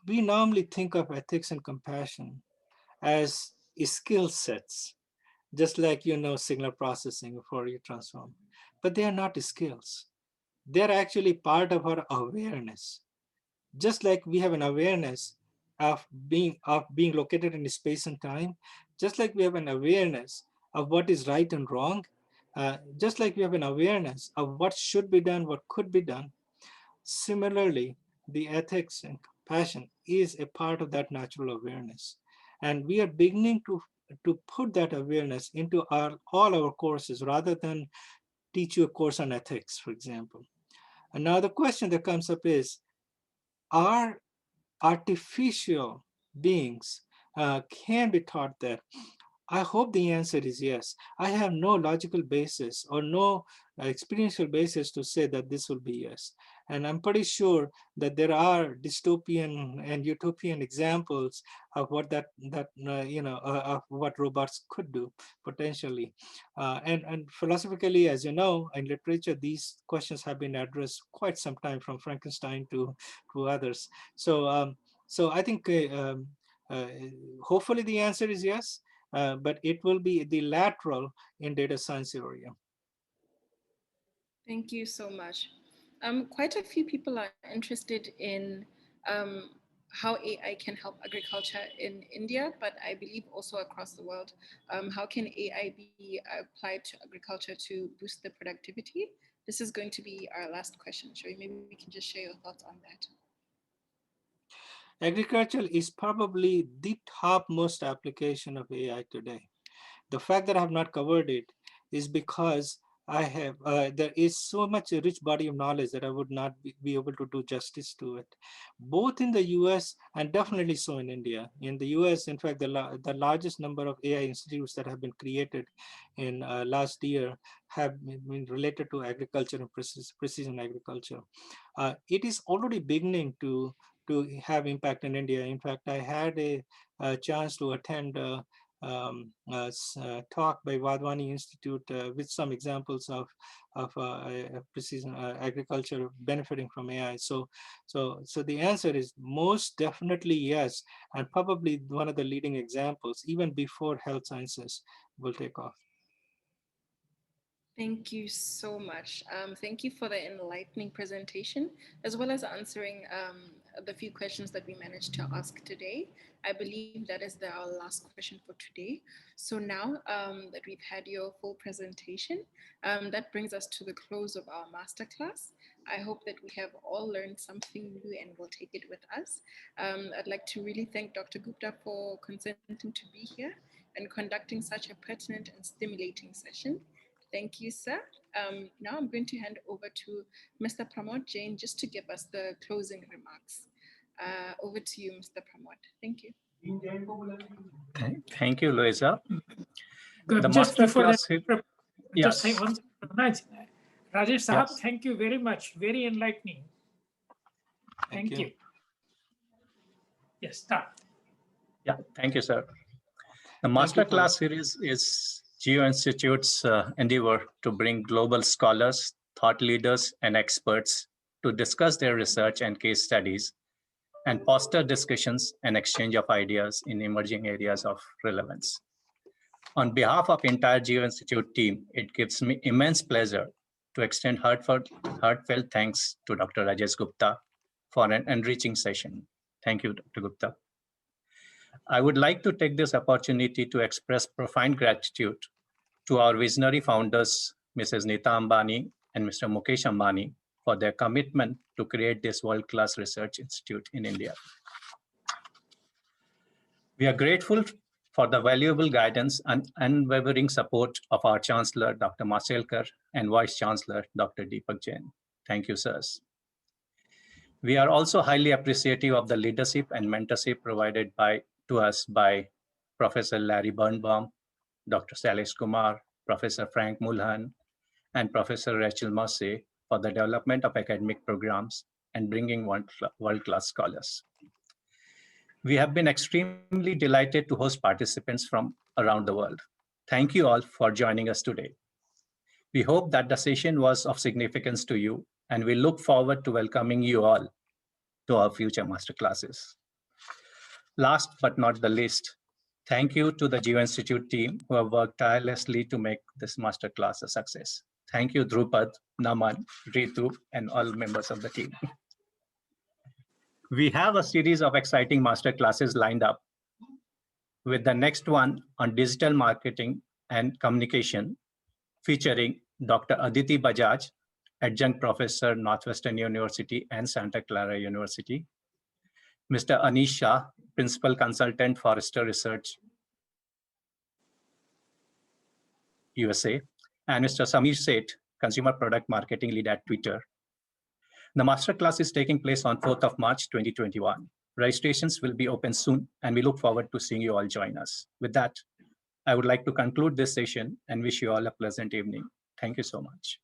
Speaker 2: we normally think of ethics and compassion as skill sets, just like signal processing or Fourier transform, but they are not skills. They're actually part of our awareness. Just like we have an awareness of being located in space and time, just like we have an awareness of what is right and wrong, just like we have an awareness of what should be done, what could be done. Similarly, the ethics and compassion is a part of that natural awareness, and we are beginning to put that awareness into all our courses rather than teach you a course on ethics, for example. And now the question that comes up is, are artificial beings can be taught that? I hope the answer is yes. I have no logical basis or no experiential basis to say that this will be yes. And I'm pretty sure that there are dystopian and utopian examples of what of what robots could do potentially. And philosophically, as you know, in literature, these questions have been addressed quite some time, from Frankenstein to others. So I think uh, hopefully the answer is yes. But it will be the lateral in data science area.
Speaker 1: Thank you so much. Quite a few people are interested in how AI can help agriculture in India, but I believe also across the world. How can AI be applied to agriculture to boost the productivity? This is going to be our last question. Shoei, maybe we can just share your thoughts on that.
Speaker 2: Agriculture is probably the topmost application of AI today. The fact that I have not covered it is because there is so much a rich body of knowledge that I would not be able to do justice to it, both in the US and definitely so in India. In the US, in fact, the largest number of AI institutes that have been created in last year have been related to agriculture and precision agriculture. It is already beginning to have impact in India. In fact, I had a chance to attend talk by Wadhwani Institute with some examples of precision agriculture benefiting from AI. So the answer is most definitely yes, and probably one of the leading examples even before health sciences will take off.
Speaker 1: Thank you so much. Thank you for the enlightening presentation, as well as answering the few questions that we managed to ask today. I believe that is our last question for today. So now that we've had your full presentation, that brings us to the close of our masterclass. I hope that we have all learned something new and will take it with us. I'd like to really thank Dr. Gupta for consenting to be here and conducting such a pertinent and stimulating session. Thank you, sir. Now I'm going to hand over to Mr. Pramod Jain just to give us the closing remarks. Over to you, Mr. Pramod. Thank you.
Speaker 3: Thank you, Louisa.
Speaker 4: Good. Just before that, just say one thing. Rajesh Sahab, yes. Thank you very much. Very enlightening. Thank you. Yes, start.
Speaker 3: Yeah, thank you, sir. The masterclass series is Geo Institute's endeavor to bring global scholars, thought leaders, and experts to discuss their research and case studies and foster discussions and exchange of ideas in emerging areas of relevance. On behalf of entire Geo Institute team, it gives me immense pleasure to extend heartfelt thanks to Dr. Rajesh Gupta for an enriching session. Thank you, Dr. Gupta. I would like to take this opportunity to express profound gratitude to our visionary founders, Mrs. Nita Ambani and Mr. Mukesh Ambani, for their commitment to create this world-class research institute in India. We are grateful for the valuable guidance and unwavering support of our Chancellor, Dr. Maselkar, and Vice Chancellor, Dr. Deepak Jain. Thank you, sirs. We are also highly appreciative of the leadership and mentorship provided to us by Professor Larry Birnbaum, Dr. Sailesh Kumar, Professor Frank Mulhan, and Professor Rachel Massey for the development of academic programs and bringing world-class scholars. We have been extremely delighted to host participants from around the world. Thank you all for joining us today. We hope that the session was of significance to you, and we look forward to welcoming you all to our future masterclasses. Last but not the least, thank you to the Geo Institute team who have worked tirelessly to make this masterclass a success. Thank you, Drupad, Naman, Ritu, and all members of the team. We have a series of exciting masterclasses lined up, with the next one on digital marketing and communication, featuring Dr. Aditi Bajaj, Adjunct Professor, Northwestern University and Santa Clara University, Mr. Anish Shah, Principal Consultant, Forrester Research, USA, and Mr. Samir Seth, Consumer Product Marketing Lead at Twitter. The masterclass is taking place on 4th of March, 2021. Registrations will be open soon, and we look forward to seeing you all join us. With that, I would like to conclude this session and wish you all a pleasant evening. Thank you so much.